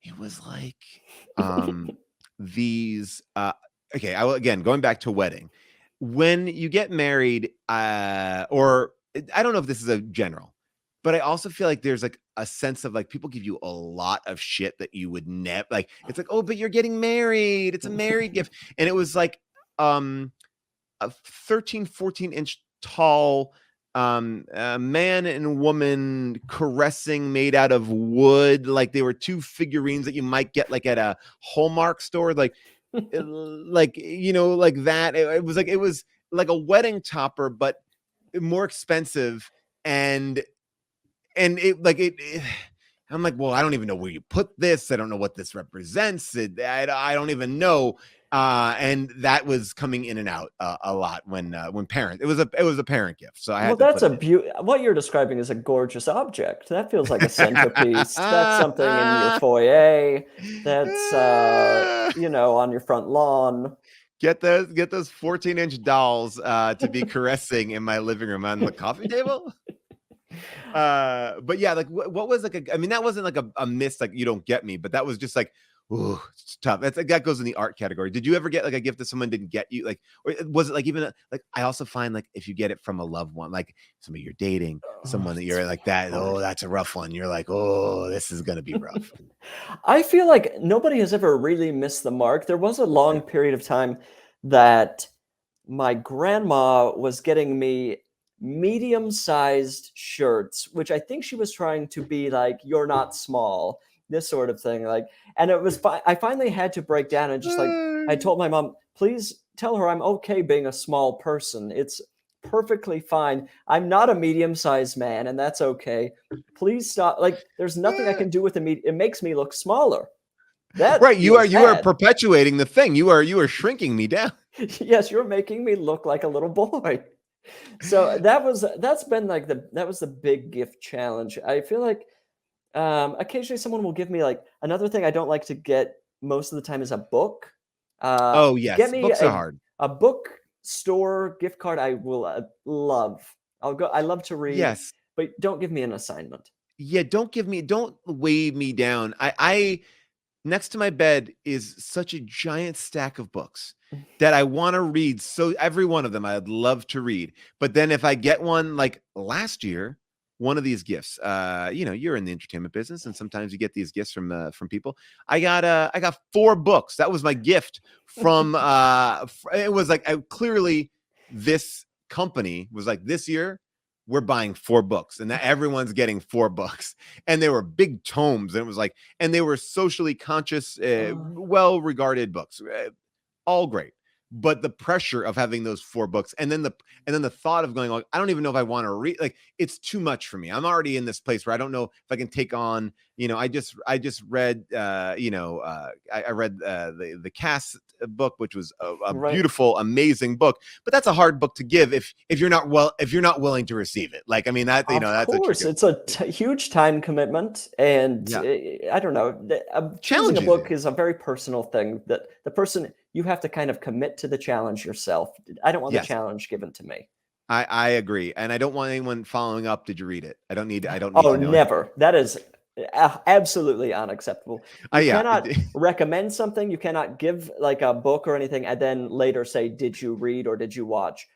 It was like these, okay. Again, going back to wedding, when you get married, or I don't know if this is a general, but I also feel like there's like a sense of like people give you a lot of shit that you would never like. It's like, oh, but you're getting married. It's a married gift. And it was like a 13, 14-inch tall man and woman caressing made out of wood. Like they were two figurines that you might get like at a Hallmark store. Like, like, you know, like that. It was like a wedding topper, but more expensive. And I'm like, well, I don't even know where you put this. I don't know what this represents. I don't even know. And that was coming in and out a lot when parents. It was a parent gift. So I had that's what you're describing is a gorgeous object. That feels like a centerpiece. That's something in your foyer. That's on your front lawn. Get those 14-inch dolls to be caressing in my living room on the coffee table. But yeah, like what was like I mean, that wasn't like a miss, like you don't get me, but that was just like, ooh, it's tough. That goes in the art category. Did you ever get like a gift that someone didn't get you? Like, or was it like even like I also find like if you get it from a loved one, like somebody you're dating, someone that you're like that, oh, that's a rough one. You're like, oh, this is gonna be rough. I feel like nobody has ever really missed the mark. There was a long period of time that my grandma was getting me medium-sized shirts, which I think she was trying to be like, you're not small, this sort of thing. Like, and it was I finally had to break down and just like, I told my mom, please tell her I'm okay being a small person. It's perfectly fine. I'm not a medium-sized man, and that's okay. Please stop. Like, there's nothing I can do with it makes me look smaller. That right. You are perpetuating the thing. You are shrinking me down. Yes, you're making me look like a little boy. So that was the big gift challenge. I feel like occasionally someone will give me like another thing I don't like to get most of the time is a book. Oh yes, get me books are hard. A bookstore gift card I will love. I love to read. Yes, but don't give me an assignment. Yeah, don't weigh me down. I next to my bed is such a giant stack of books that I want to read. So every one of them I'd love to read. But then if I get one like last year, one of these gifts, you're in the entertainment business and sometimes you get these gifts from people. I got 4 books. That was my gift from it was like clearly this company was like, this year we're buying 4 books and that everyone's getting 4 books, and they were big tomes, and it was like, and they were socially conscious, well-regarded books, all great. But the pressure of having those 4 books and then the thought of going like, I don't even know if I want to read, like it's too much for me. I'm already in this place where I don't know if I can take on, I just read, I read the Cass book, which was a beautiful, amazing book, but that's a hard book to give if you're not willing to receive it. Like, I mean, that, that's of course it's a huge time commitment, and I don't know, choosing a book is a very personal thing that the person, you have to kind of commit to the challenge yourself. I don't want the challenge given to me. I agree. And I don't want anyone following up. Did you read it? I don't need to know never. Anything. That is absolutely unacceptable. You cannot recommend something. You cannot give like a book or anything and then later say, did you read or did you watch?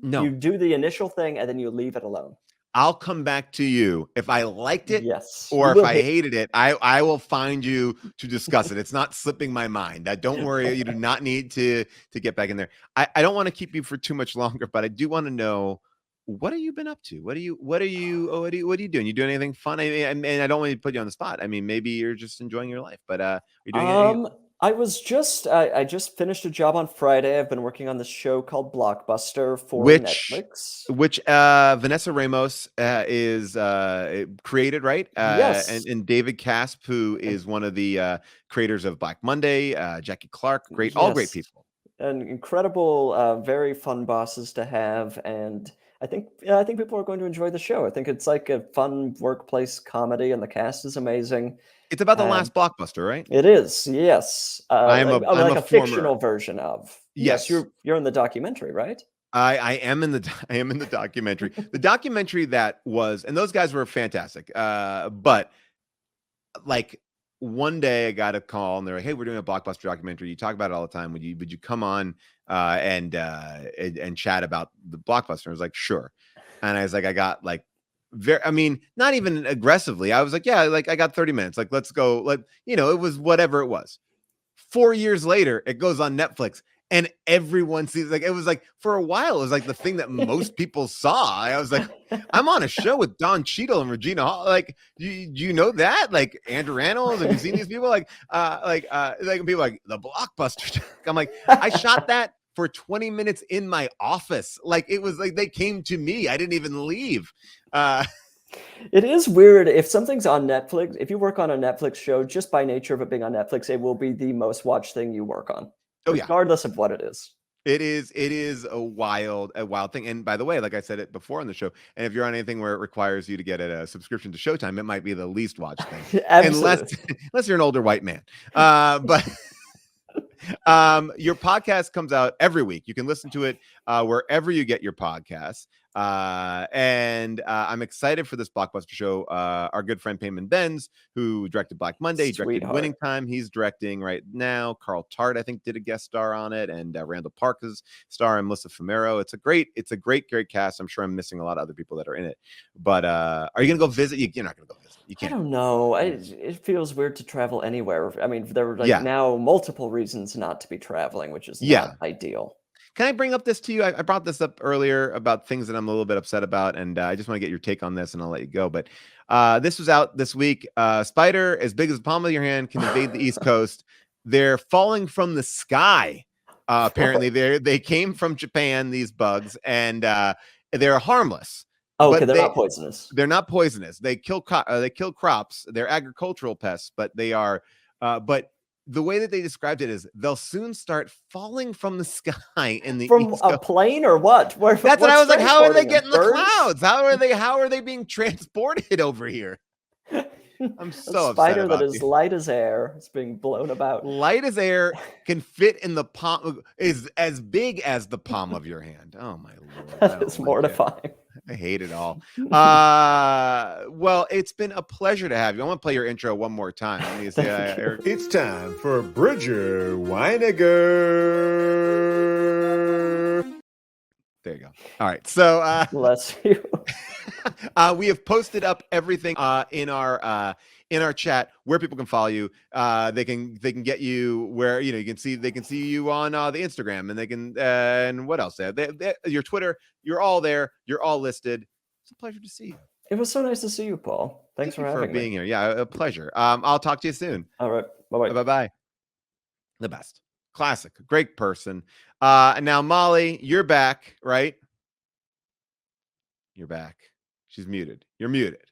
No. You do the initial thing and then you leave it alone. I'll come back to you if I liked it, yes, or if I hated it. I will find you to discuss it. It's not slipping my mind. Don't worry. You do not need to get back in there. I don't want to keep you for too much longer, but I do want to know, what have you been up to? What are you doing? You doing anything fun? I mean, I don't want to put you on the spot. I mean, maybe you're just enjoying your life, but are you doing anything? I just finished a job on Friday. I've been working on this show called Blockbuster for Netflix. Which Vanessa Ramos is created, right? Yes. And David Casp, who is one of the creators of Black Monday, Jackie Clark, all great people. And incredible, very fun bosses to have. And I think people are going to enjoy the show. I think it's like a fun workplace comedy, and the cast is amazing. It's about the last Blockbuster, right? It is, yes. I'm a fictional version of. Yes, you're in the documentary, right? I am in the documentary. The documentary that was, and those guys were fantastic. But like one day I got a call and they're like, "Hey, we're doing a Blockbuster documentary. You talk about it all the time. Would you come on and chat about the Blockbuster?" I was like, "Sure." And I was like, I got like I mean, not even aggressively. I was like, yeah, like I got 30 minutes. Like, let's go. Like, it was whatever it was. 4 years later, it goes on Netflix and everyone sees, like, it was like for a while, it was like the thing that most people saw. I was like, I'm on a show with Don Cheadle and Regina Hall. Like, do you know that? Like Andrew Rannells, have you seen these people? Like people like the Blockbuster. I'm like, I shot that for 20 minutes in my office. Like, it was like they came to me. I didn't even leave. It is weird if something's on Netflix. If you work on a Netflix show, just by nature of it being on Netflix, it will be the most watched thing you work on, regardless of what it is. It is a wild thing. And by the way, like I said it before on the show, and if you're on anything where it requires you to get a subscription to Showtime, it might be the least watched thing, unless you're an older white man. But your podcast comes out every week. You can listen to it wherever you get your podcasts. And I'm excited for this blockbuster show. Our good friend Payman Benz, who directed Black Monday, directed Winning Time. He's directing right now. Carl Tart, I think, did a guest star on it, and Randall Park's star and Melissa Fumero. It's a great cast. I'm sure I'm missing a lot of other people that are in it. But are you gonna go visit? You're not gonna go visit. You can't. I don't know. It feels weird to travel anywhere. I mean, there are now multiple reasons not to be traveling, which is not ideal. Can I bring up this to you? I brought this up earlier about things that I'm a little bit upset about, and I just want to get your take on this, and I'll let you go. But this was out this week. Spider as big as the palm of your hand can invade the East Coast. They're falling from the sky. Apparently, they came from Japan, these bugs, and they're harmless. Oh, okay, they're not poisonous. They're not poisonous. They kill crops. They're agricultural pests, but they are. But the way that they described it is they'll soon start falling from the sky in the from East a Coast. Plane or what? That's what I was like. How are they getting the clouds? How are they being transported over here? I'm so a spider upset about that is light as air. It's being blown about. Light as air, can fit in the palm, is as big as the palm of your hand. Oh my Lord. That is mortifying. I hate it all. Well, it's been a pleasure to have you. I want to play your intro one more time. Let me see, Eric. It's time for Bridger Winegar. There you go. All right. So bless you. We have posted up everything in our chat where people can follow you. They can get you where they can see you on the Instagram, and they can and what else? Your Twitter. You're all there. You're all listed. It's a pleasure to see you. It was so nice to see you, Paul. Thanks for being here. Yeah, a pleasure. I'll talk to you soon. All right. Bye-bye. Bye-bye. The best. Classic. Great person. And now Molly, you're back, right? You're back. She's muted. You're muted.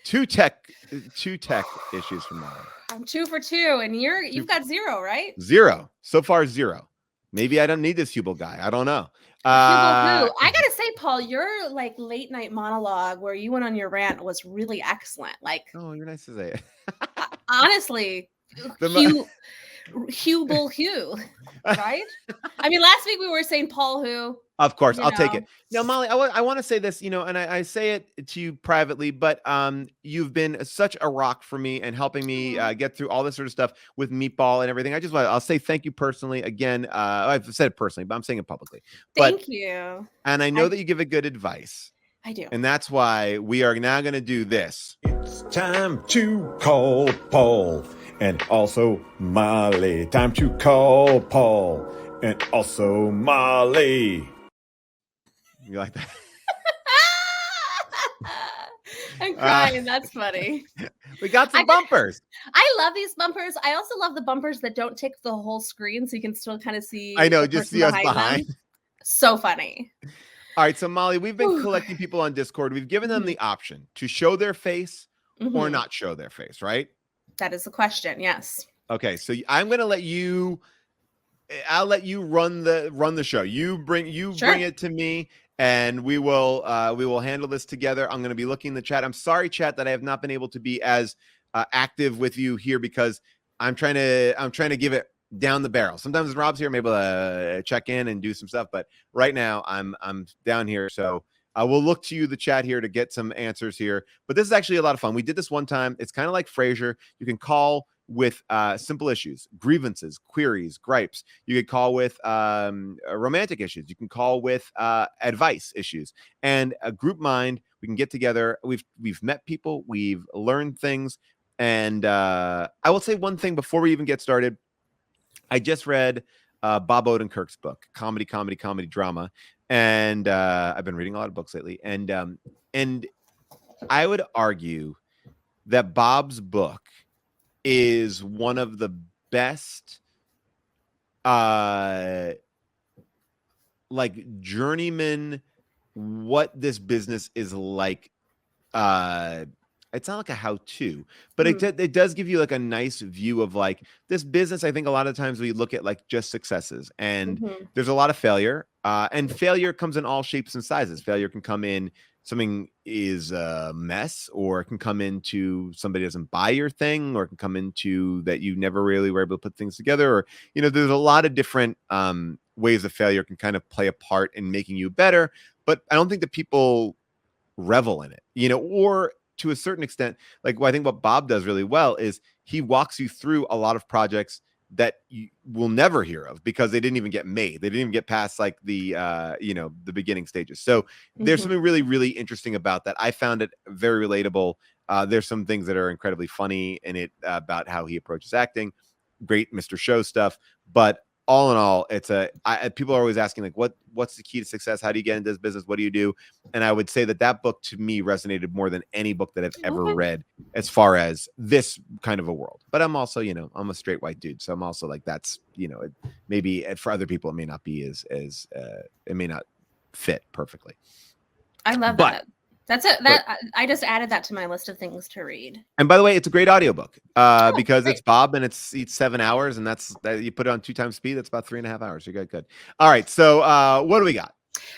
Two tech issues from Molly. I'm 2 for 2, and you've got 0, right? 0 so far. 0. Maybe I don't need this Hubel guy. I don't know. I gotta say, Paul, your like late night monologue where you went on your rant was really excellent. Like, oh, you're nice to say it. Honestly, Hubel, right? I mean, last week we were saying Paul who. Of course, I'll take it. Now, Molly, I want to say this, and I say it to you privately, but you've been such a rock for me and helping me get through all this sort of stuff with Meatball and everything. I'll say thank you personally again. I've said it personally, but I'm saying it publicly. Thank you. And I know that you give a good advice. I do. And that's why we are now going to do this. It's time to call Paul and also Molly. Time to call Paul and also Molly. You like that? I'm crying. That's funny. We got some bumpers. I love these bumpers. I also love the bumpers that don't take the whole screen, so you can still kind of see. I know, just see us behind. So funny. All right, so Molly, we've been collecting people on Discord. We've given them the option to show their face or not show their face, right? That is the question. Yes. Okay, so I'm going to let you. I'll let you run the show. You bring it to me, and we will handle this together. I'm going to be looking in the chat. I'm sorry, chat, that I have not been able to be as active with you here because I'm trying to give it down the barrel. Sometimes when Rob's here, I'm able to check in and do some stuff, but right now I'm down here, so I will look to you, the chat here, to get some answers here. But this is actually a lot of fun. We did this one time. It's kind of like Frasier. You can call with simple issues, grievances, queries, gripes. You could call with romantic issues. You can call with advice issues. And a group mind, We can get together. We've met people. We've learned things. And I will say one thing before we even get started. I just read Bob Odenkirk's book, comedy, drama, and I've been reading a lot of books lately. And I would argue that Bob's book is one of the best like journeyman what this business is like. It's not like a how-to, but it does give you like a nice view of like this business. I think a lot of times we look at like just successes, and there's a lot of failure, and failure comes in all shapes and sizes. Failure can come in something is a mess, or it can come into somebody doesn't buy your thing, or it can come into that you never really were able to put things together, or there's a lot of different ways that failure can kind of play a part in making you better. But I don't think that people revel in it, or to a certain extent, like I think what Bob does really well is he walks you through a lot of projects that you will never hear of because they didn't even get made. They didn't even get past like the the beginning stages. So there's something really, really interesting about that. I found it very relatable. There's some things that are incredibly funny in it about how he approaches acting. Great Mr. Show stuff. But all in all, it's people are always asking like, what's the key to success? How do you get into this business? What do you do? And I would say that book to me resonated more than any book that I've ever read as far as this kind of a world. But I'm also, I'm a straight white dude. So I'm also like, that's, maybe for other people, it may not be as it may not fit perfectly. I love that. That's it. I just added that to my list of things to read. And by the way, it's a great audiobook because it's Bob and it's 7 hours, and that's you put it on 2 times speed. That's about 3.5 hours. You're good. All right. So what do we got?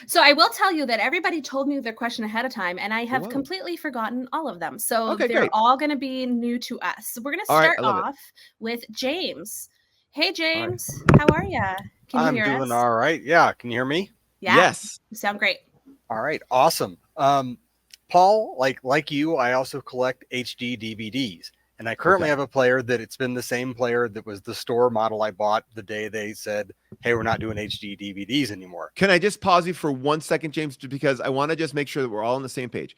So I will tell you that everybody told me their question ahead of time, and I have completely forgotten all of them. So they're all going to be new to us. So we're going to start off with James. Hey, James. How are you? I'm doing all right. Yeah. Can you hear me? Yeah. Yes. You sound great. All right. Awesome. Paul, like you, I also collect HD DVDs, and I currently have a player that it's been the same player that was the store model I bought the day they said, hey, we're not doing HD DVDs anymore. Can I just pause you for 1 second, James, because I want to just make sure that we're all on the same page.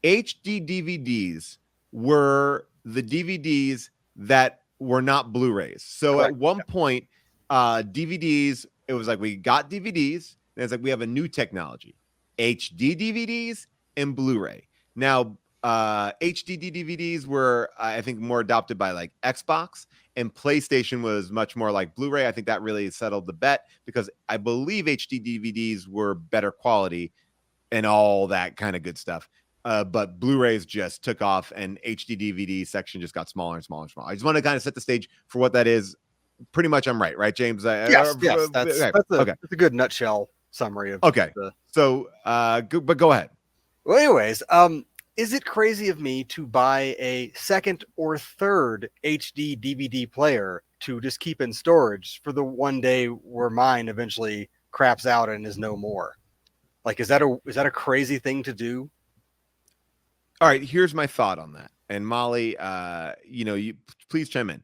HD DVDs were the DVDs that were not Blu-rays. So at one point, DVDs, it was like we got DVDs, and it's like we have a new technology, HD DVDs and Blu-ray. Now, HD DVDs were, I think, more adopted by like Xbox, and PlayStation was much more like Blu-ray. I think that really settled the bet because I believe HD DVDs were better quality and all that kind of good stuff. But Blu-rays just took off, and HD DVD section just got smaller and smaller and smaller. I just want to kind of set the stage for what that is. Pretty much, I'm right, James? Yes, that's a good nutshell summary of. So, but go ahead. Well, anyways, is it crazy of me to buy a second or third HD DVD player to just keep in storage for the one day where mine eventually craps out and is no more? Like, is that a crazy thing to do? All right, here's my thought on that. And Molly, you please chime in.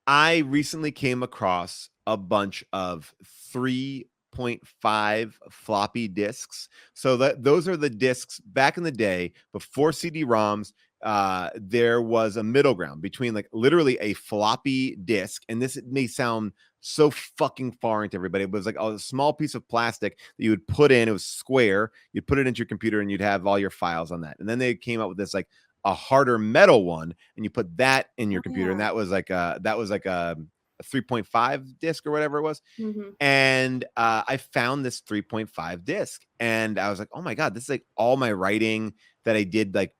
I recently came across a bunch of 3.5 floppy disks. So those are the disks back in the day before CD-ROMs. There was a middle ground between like literally a floppy disk, and this may sound so fucking foreign to everybody, but it was like a small piece of plastic that you would put in. It was square. You'd put it into your computer, and you'd have all your files on that. And then they came out with this like a harder metal one, and you put that in your computer, and that was like a 3.5 disc or whatever it was. And I found this 3.5 disc, and I was like, oh my God, this is like all my writing that I did like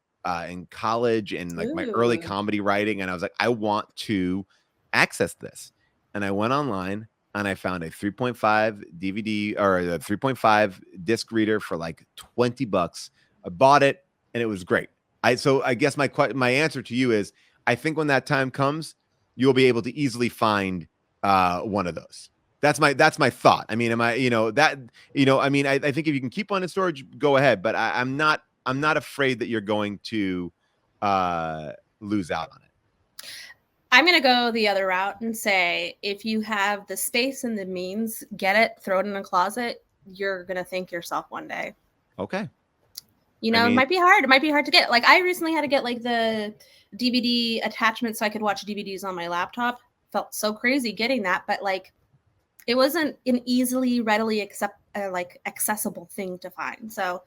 in college and like my early comedy writing. And I was like, I want to access this. And I went online and I found a 3.5 DVD or a 3.5 disc reader for like $20. I bought it, and it was great. So I guess my answer to you is, I think when that time comes, you'll be able to easily find one of those. That's my thought. I mean, I think if you can keep one in storage, go ahead. But I'm not afraid that you're going to lose out on it. I'm going to go the other route and say, if you have the space and the means, get it, throw it in a closet. You're going to thank yourself one day. Okay. You know, it might be hard. It might be hard to get. Like, I recently had to get like the DVD attachment so I could watch DVDs on my laptop. Felt so crazy getting that, but like, it wasn't an easily, readily accessible thing to find. So,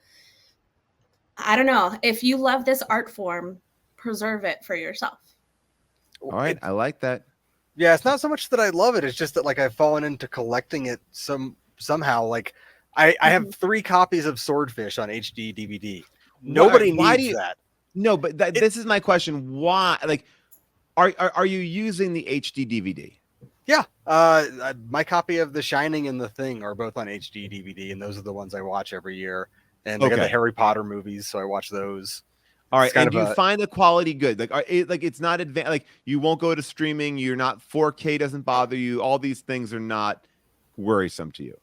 I don't know. If you love this art form, preserve it for yourself. All right, I like that. Yeah, it's not so much that I love it. It's just that like I've fallen into collecting it somehow. Like I have 3 copies of Swordfish on HD DVD. Nobody needs that. No, but this is my question. Why? Like, are you using the HD DVD? Yeah. My copy of The Shining and The Thing are both on HD DVD, and those are the ones I watch every year. And I got the Harry Potter movies, so I watch those. All right, and do you find the quality good? Like, it's not advanced. Like, you won't go to streaming. You're not 4K doesn't bother you. All these things are not worrisome to you.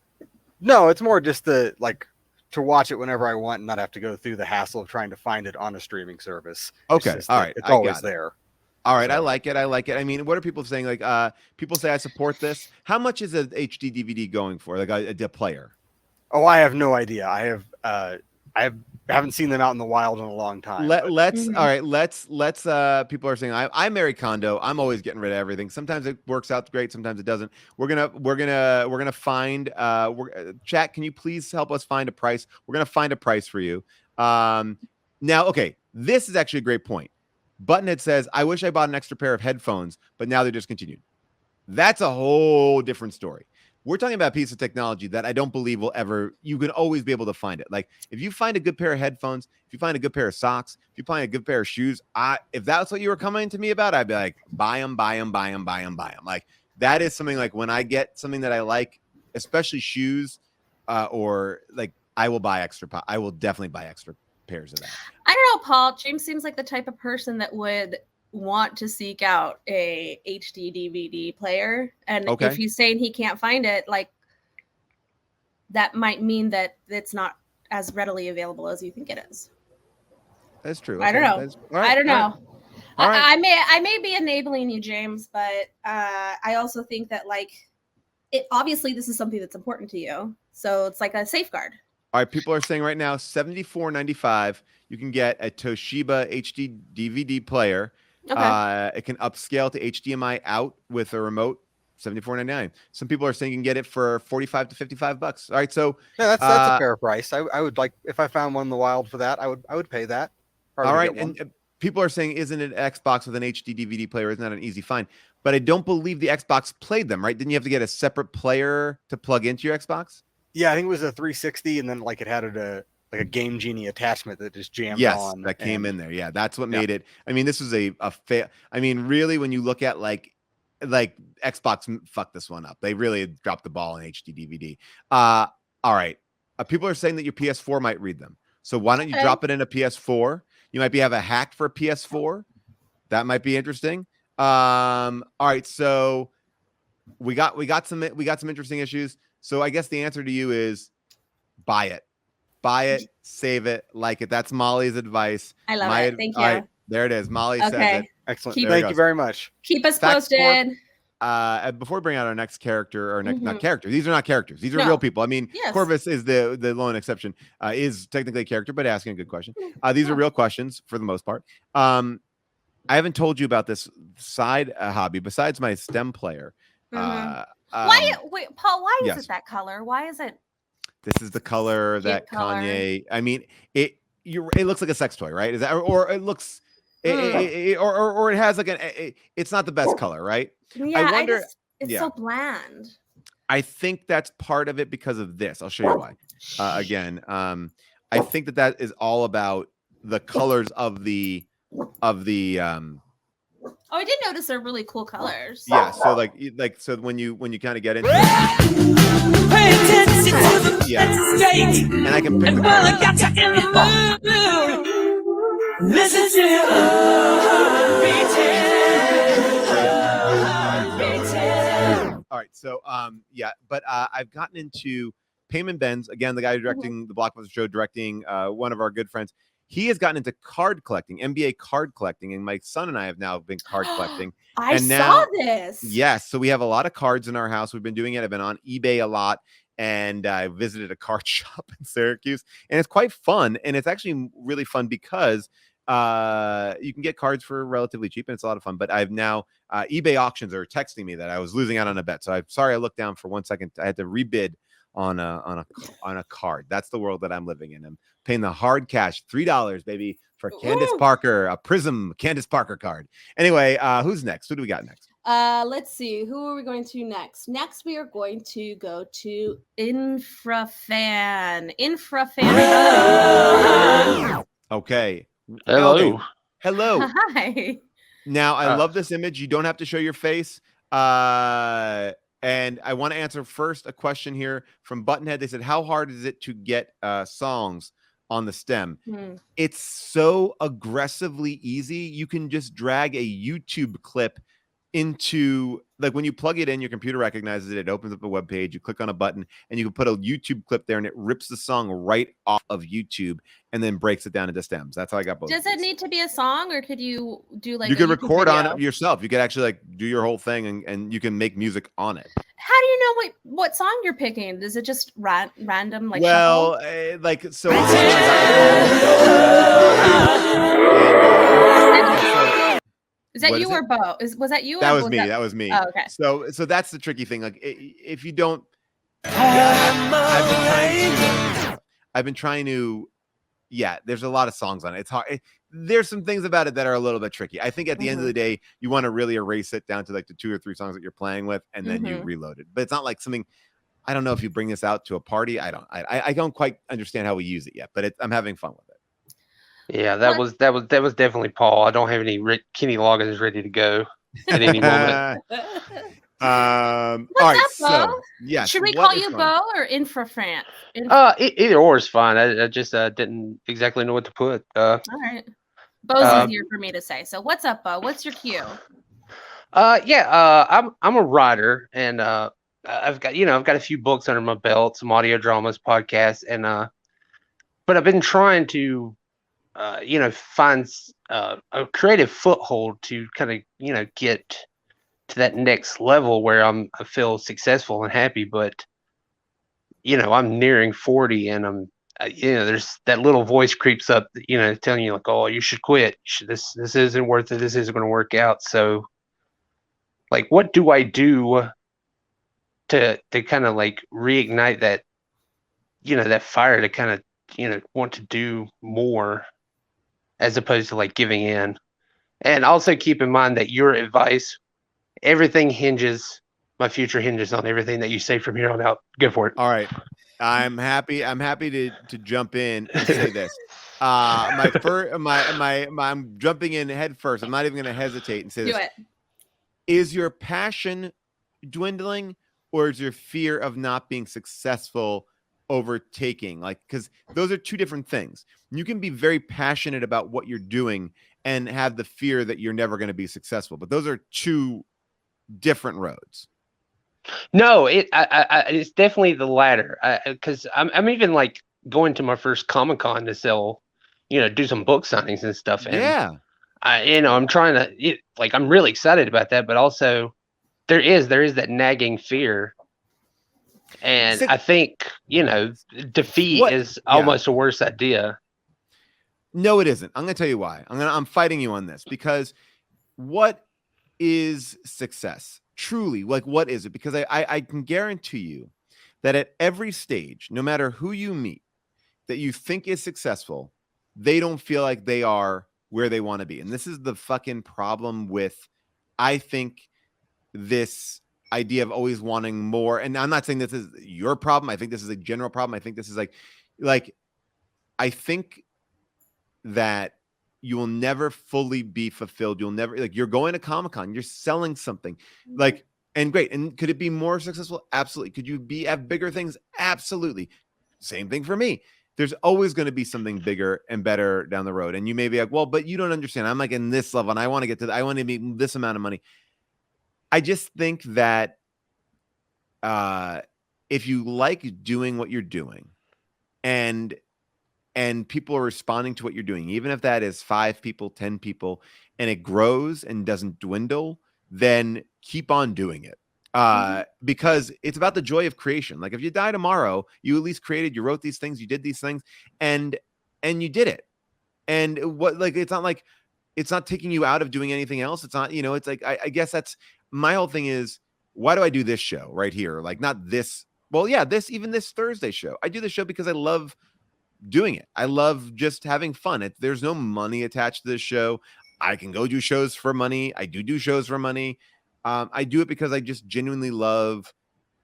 No, it's more just to watch it whenever I want and not have to go through the hassle of trying to find it on a streaming service. Okay, all right, it's always there. All right, I like it. I mean, what are people saying? Like, people say I support this. How much is an HD DVD going for? Like a player? Oh, I have no idea. I haven't seen them out in the wild in a long time. Let's people are saying I marry condo. I'm always getting rid of everything. Sometimes it works out great, sometimes it doesn't. We're gonna find chat, can you please help us find a price? We're gonna find a price for you. Now, okay, this is actually a great point. Buttonhead says, I wish I bought an extra pair of headphones, but now they're discontinued. That's a whole different story. We're talking about a piece of technology that I don't believe you can always be able to find it. Like, if you find a good pair of headphones, if you find a good pair of socks, if you find a good pair of shoes, if that's what you were coming to me about, I'd be like, buy them. Like, that is something, like, when I get something that I like, especially shoes, or like, I will definitely buy extra pairs of that. I don't know, Paul. James seems like the type of person that would want to seek out a HD DVD player, and if he's saying he can't find it, like, that might mean that it's not as readily available as you think it is. That's true. I don't know. Right, I don't know. All right. I may be enabling you, James, but I also think that, like, obviously this is something that's important to you, so it's like a safeguard. All right, people are saying right now $74.95. You can get a Toshiba HD DVD player. Okay. It can upscale to HDMI out with a remote, $74.99. Some people are saying you can get it for $45 to $55. All right, so yeah, that's a fair price. I would like, if I found one in the wild for that, I would pay that. All right, and people are saying, isn't it Xbox with an HD DVD player? Isn't that an easy find? But I don't believe the Xbox played them, right? Didn't you have to get a separate player to plug into your Xbox? Yeah, I think it was a 360, and then like it had a Game Genie attachment that just jammed on. That came in there. Yeah, that's what made it. I mean, this was a fail. I mean, really, when you look at like Xbox fucked this one up. They really dropped the ball in HD DVD. All right. People are saying that your PS4 might read them. So why don't you drop it in a PS4? You might have a hack for a PS4. That might be interesting. All right. So we got some interesting issues. So I guess the answer to you is buy it, save it, like it. That's Molly's advice. I love it. Thank you. All right, there it is. Molly says it. Excellent. Thank you very much. Keep us posted. Before we bring out our next character, or not character, these are not characters. These are real people. I mean, Corvus is the lone exception. Is technically a character, but asking a good question. These are real questions for the most part. I haven't told you about this side hobby besides my STEM player. Wait, Paul, why is it that color? Why is it? This is the color that Kanye. I mean, it looks like a sex toy, right? Is that, or it looks, or it has like it's not the best color, right? Yeah, I wonder. It's so bland. I think that's part of it because of this. I'll show you why. Again, I think that is all about the colors of the. Oh, I did notice they're really cool colors. Yeah, so so when you kind of get into Pay attention to the state. And I can pick the I got you in the mood. Listen to your heart. All right, so but I've gotten into Payman Benz, again, the guy directing the Blockbuster show, directing one of our good friends. He has gotten into card collecting, NBA card collecting, and my son and I have now been card collecting. I saw this. Yes, so we have a lot of cards in our house. We've been doing it. I've been on eBay a lot, and I visited a card shop in Syracuse, and it's quite fun. And it's actually really fun because you can get cards for relatively cheap, and it's a lot of fun. But I've now eBay auctions are texting me that I was losing out on a bet. So I'm sorry I looked down for 1 second. I had to rebid on a card. That's the world that I'm living in. I'm paying the hard cash, $3, baby, for Candace Parker, a Prism Candace Parker card. Anyway, who's next? Who do we got next? Let's see. Who are we going to next? Next, we are going to go to Infrafan. Okay. Hello. Elvin, hello. Hi. Now, I love this image. You don't have to show your face. And I want to answer first a question here from Buttonhead. They said, how hard is it to get songs on the stem? It's so aggressively easy. You can just drag a YouTube clip into, like, when you plug it in, your computer recognizes it. It opens up a web page. You click on a button, and you can put a YouTube clip there, and it rips the song right off of YouTube and then breaks it down into stems. That's how I got both. Does it need to be a song, or could you do like you could record video? on it yourself? You could actually like do your whole thing, and you can make music on it. How do you know what song you're picking? Is it just random like? Well, like so. Is that you or Bo? Was that you? That was me. That was me. Oh, okay. So that's the tricky thing. Like, if you don't, I've been trying to. Yeah, there's a lot of songs on it. It's hard. There's some things about it that are a little bit tricky. I think at the end of the day, you want to really erase it down to like the 2 or 3 songs that you're playing with, and then you reload it. But it's not like something. I don't know if you bring this out to a party. I don't quite understand how we use it yet, but I'm having fun with it. Yeah, that was definitely Paul. I don't have any Kenny Loggins ready to go at any moment. All right, so yeah. Should we call you Bo or Infrafran? Either or is fine. I just didn't exactly know what to put. All right, Bo's easier for me to say. So what's up, Bo? What's your cue? I'm a writer, and I've got a few books under my belt, some audio dramas, podcasts, and but I've been trying to find a creative foothold to kind of get to that next level where I feel successful and happy. But I'm nearing 40, and I'm there's that little voice creeps up, telling you like, oh, you should quit. This isn't worth it. This isn't going to work out. So, like, what do I do to kind of like reignite that that fire to kind of want to do more, as opposed to like giving in? And also keep in mind that your advice, my future hinges on everything that you say from here on out. Go for it. All right. I'm happy to jump in and say this. I'm jumping in head first. I'm not even going to hesitate and say this. Do it. Is your passion dwindling, or is your fear of not being successful overtaking? Like, because those are two different things. You can be very passionate about what you're doing and have the fear that you're never going to be successful, but those are two different roads. No, it's definitely the latter. Because I'm even like going to my first Comic-Con to sell, do some book signings and stuff. And yeah, I'm trying to I'm really excited about that, but also there is that nagging fear. And I think, defeat is almost a worse idea. No, it isn't. I'm going to tell you why. I'm fighting you on this, because what is success? Truly, like, what is it? Because I can guarantee you that at every stage, no matter who you meet that you think is successful, they don't feel like they are where they want to be. And this is the fucking problem with, I think, this idea of always wanting more. And I'm not saying this is your problem. I think this is a general problem. I think this is like I think that you will never fully be fulfilled. You'll never, like, you're going to Comic-Con, you're selling something, like, and great. And could it be more successful? Absolutely. Could you have bigger things? Absolutely. Same thing for me. There's always going to be something bigger and better down the road. And you may be like, well, but you don't understand. I'm like in this level, and I want to I want to make this amount of money. I just think that if you like doing what you're doing, and people are responding to what you're doing, even if that is 5 people, 10 people, and it grows and doesn't dwindle, then keep on doing it. because it's about the joy of creation. Like if you die tomorrow, you at least created, you wrote these things, you did these things, and you did it. And what, like, it's not like it's not taking you out of doing anything else. It's not, it's like, I guess that's my whole thing is, why do I do this show right here? Like not this. Well, yeah, even this Thursday show. I do this show because I love doing it. I love just having fun. There's no money attached to this show. I can go do shows for money. I do shows for money. I do it because I just genuinely love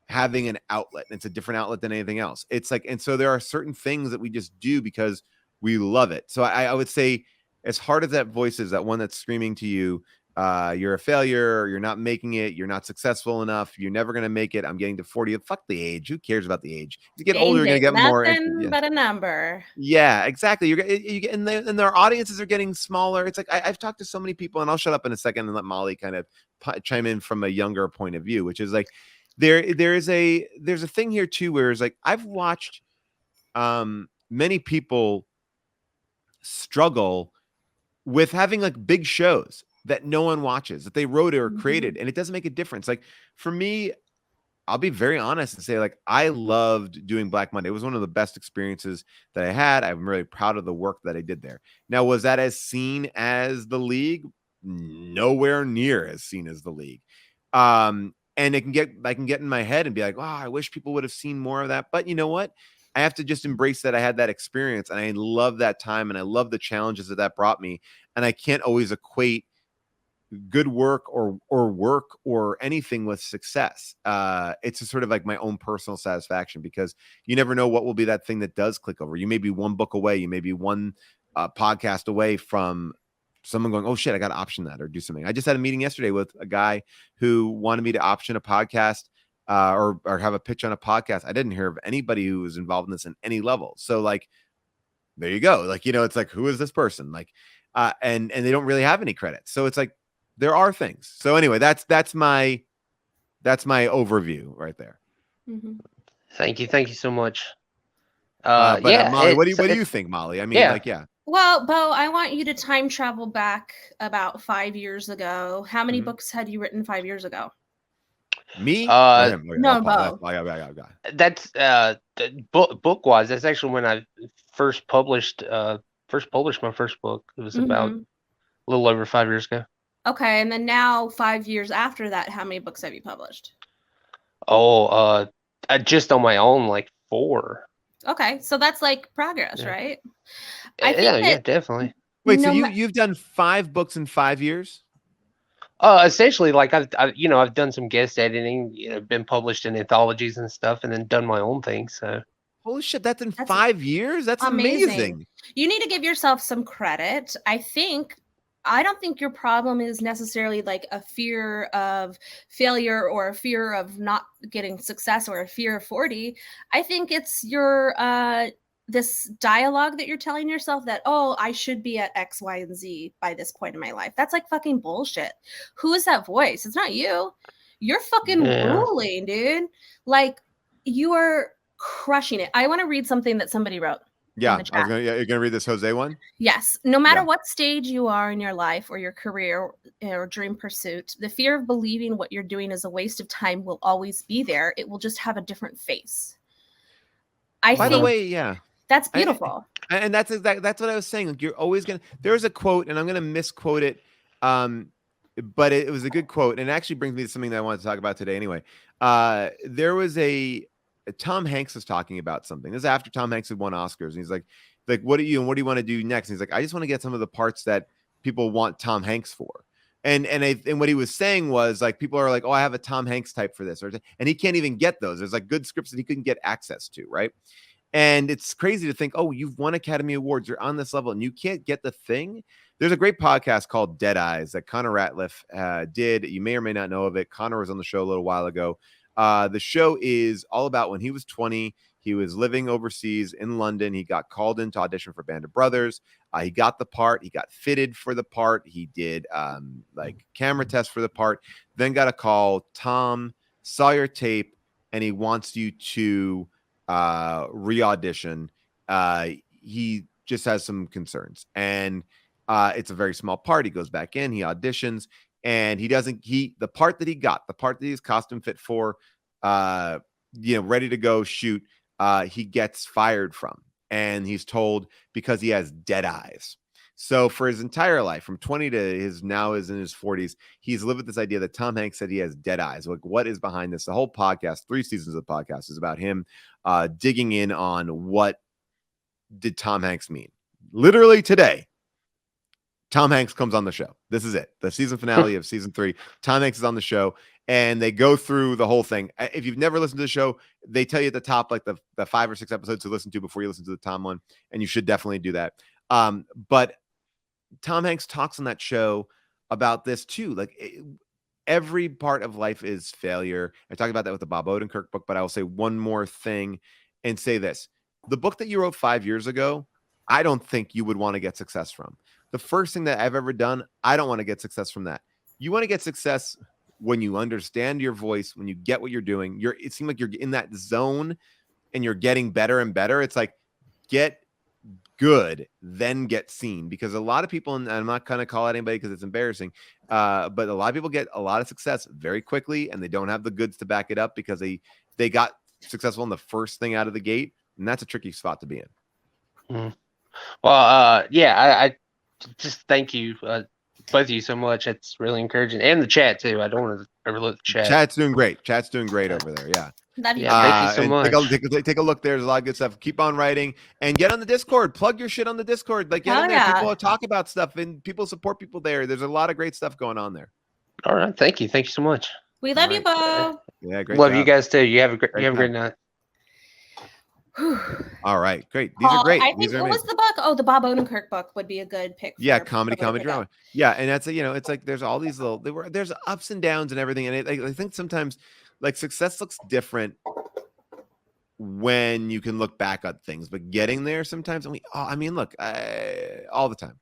having an outlet. It's a different outlet than anything else. It's like, and so there are certain things that we just do because we love it. So I would say, as hard as that voice is, that one that's screaming to you, you're a failure, you're not making it, you're not successful enough, you're never going to make it. I'm getting to 40. Fuck the age. Who cares about the age? You get older, you're going to get more. Nothing but a number. Yeah, exactly. You get, and their audiences are getting smaller. It's like, I've talked to so many people, and I'll shut up in a second and let Molly kind of chime in from a younger point of view, which is like, there's a thing here too, where it's like, I've watched many people struggle with having like big shows that no one watches, that they wrote or created, and it doesn't make a difference. Like for me, I'll be very honest and say, like, I loved doing Black Monday. It was one of the best experiences that I had. I'm really proud of the work that I did there. Now, was that as seen as the league? Nowhere near as seen as the league. And I can get in my head and be like, oh, I wish people would have seen more of that. But you know what? I have to just embrace that I had that experience, and I love that time, and I love the challenges that brought me. And I can't always equate good work or work or anything with success. It's just sort of like my own personal satisfaction, because you never know what will be that thing that does click over. You may be one book away, you may be one podcast away from someone going, oh shit, I got to option that or do something. I just had a meeting yesterday with a guy who wanted me to option a podcast or have a pitch on a podcast. I didn't hear of anybody who was involved in this in any level. So like, there you go. Like, it's like, who is this person? Like, and they don't really have any credit. So it's like, there are things. So anyway, that's my overview right there. Mm-hmm. Thank you so much. Molly, what do you think, Molly? I mean, yeah. Well, Bo, I want you to time travel back about 5 years ago. How many books had you written 5 years ago? Me? No, Bo. That's book wise. That's actually when I first published my first book. It was about a little over 5 years ago. Okay, and then now 5 years after that, how many books have you published? Oh, just on my own, like 4. Okay, so that's like progress, right? Yeah, definitely. Wait, so you've done 5 books in 5 years? Essentially, like I've done some guest editing, been published in anthologies and stuff, and then done my own thing. So, holy shit, that's in 5 years? That's amazing. You need to give yourself some credit. I don't think your problem is necessarily like a fear of failure or a fear of not getting success or a fear of 40. I think it's your this dialogue that you're telling yourself that, oh, I should be at X, Y, and Z by this point in my life. That's like fucking bullshit. Who is that voice? It's not you. You're fucking ruling, dude. Like, you are crushing it. I want to read something that somebody wrote. Yeah, you're gonna read this Jose one? Yes. No matter what stage you are in your life or your career or dream pursuit, the fear of believing what you're doing is a waste of time will always be there. It will just have a different face. By the way, yeah. That's beautiful. And that's what I was saying. Like, you're always gonna. There's a quote, and I'm gonna misquote it, but it was a good quote, and it actually brings me to something that I wanted to talk about today. Anyway, there was Tom Hanks was talking about something. This is after Tom Hanks had won Oscars, and he's like, what do you want to do next? And he's like, I just want to get some of the parts that people want Tom Hanks for. And what he was saying was, like, people are like, oh, I have a Tom Hanks type for this, and he can't even get those. There's like good scripts that he couldn't get access to, right? And it's crazy to think, oh, you've won Academy Awards, you're on this level, and you can't get the thing. There's a great podcast called Dead Eyes that Connor Ratliff did. You may or may not know of it. Connor was on the show a little while ago. The show is all about when he was 20. He was living overseas in London. He got called in to audition for Band of Brothers. He got the part. He got fitted for the part. He did like camera tests for the part. Then got a call. Tom saw your tape, and he wants you to re-audition. He just has some concerns, and it's a very small part. He goes back in. He auditions. and the part that he's costume fit for, ready to go shoot, he gets fired from, and he's told because he has dead eyes. So for his entire life, from 20 to his now is in his 40s, he's lived with this idea that Tom Hanks said he has dead eyes. Like, what is behind this? The whole podcast, 3 seasons of the podcast, is about him digging in on what did Tom Hanks mean. Literally today, Tom Hanks comes on the show. This is it. The season finale of season 3. Tom Hanks is on the show, and they go through the whole thing. If you've never listened to the show, they tell you at the top, like the 5 or 6 episodes to listen to before you listen to the Tom one, and you should definitely do that. But Tom Hanks talks on that show about this too. Like, every part of life is failure. I talked about that with the Bob Odenkirk book, but I will say one more thing and say this. The book that you wrote 5 years ago, I don't think you would want to get success from. The first thing that I've ever done, I don't want to get success from that. You want to get success when you understand your voice, when you get what you're doing. It seems like you're in that zone and you're getting better and better. It's like, get good, then get seen. Because a lot of people, and I'm not going to call out anybody because it's embarrassing, but a lot of people get a lot of success very quickly, and they don't have the goods to back it up because they got successful in the first thing out of the gate, and that's a tricky spot to be in. Mm. Well, I just thank you, both of you, so much. It's really encouraging, and the chat too. I don't want to overlook the chat. Chat's doing great. Chat's doing great over there. Yeah. Love you. Thank you so much. Take a look. There's a lot of good stuff. Keep on writing and get on the Discord. Plug your shit on the Discord. Like, get in there. Yeah. People talk about stuff, and people support people there. There's a lot of great stuff going on there. All right. Thank you. Thank you so much. We love you, Bo. Yeah, great. Love job. you guys too. You have a great night. All right, great. These are great. I think what was the book? Oh, the Bob Odenkirk book would be a good pick. Yeah, comedy drama. Yeah, and that's it's like there's all these there's ups and downs and everything, and I think sometimes like success looks different when you can look back at things, but getting there sometimes, look, all the time.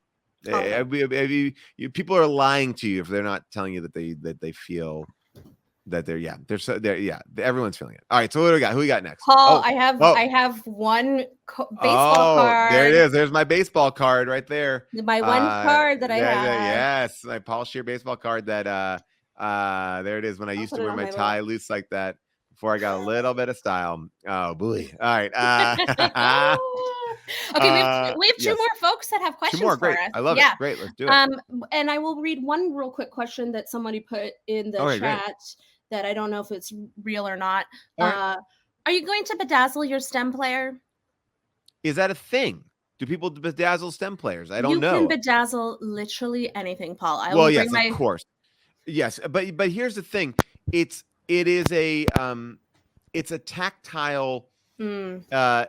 People are lying to you if they're not telling you that they feel that everyone's feeling it. All right, so what do we got? Who we got next? Paul, I have one baseball card. There it is. There's my baseball card right there. My one card that I have. Yes, my Paul Scheer baseball card that there it is when I used to wear my tie loose like that before I got a little bit of style. Oh boy. All right. Okay, we have two more folks that have questions for great. us. I love it. Great, let's do it. And I will read one real quick question that somebody put in the chat. Great. That I don't know if it's real or not. Right. Are you going to bedazzle your stem player? Is that a thing? Do people bedazzle stem players? I don't know. You can bedazzle literally anything, Paul. Of course. Yes, but here's the thing. It's a tactile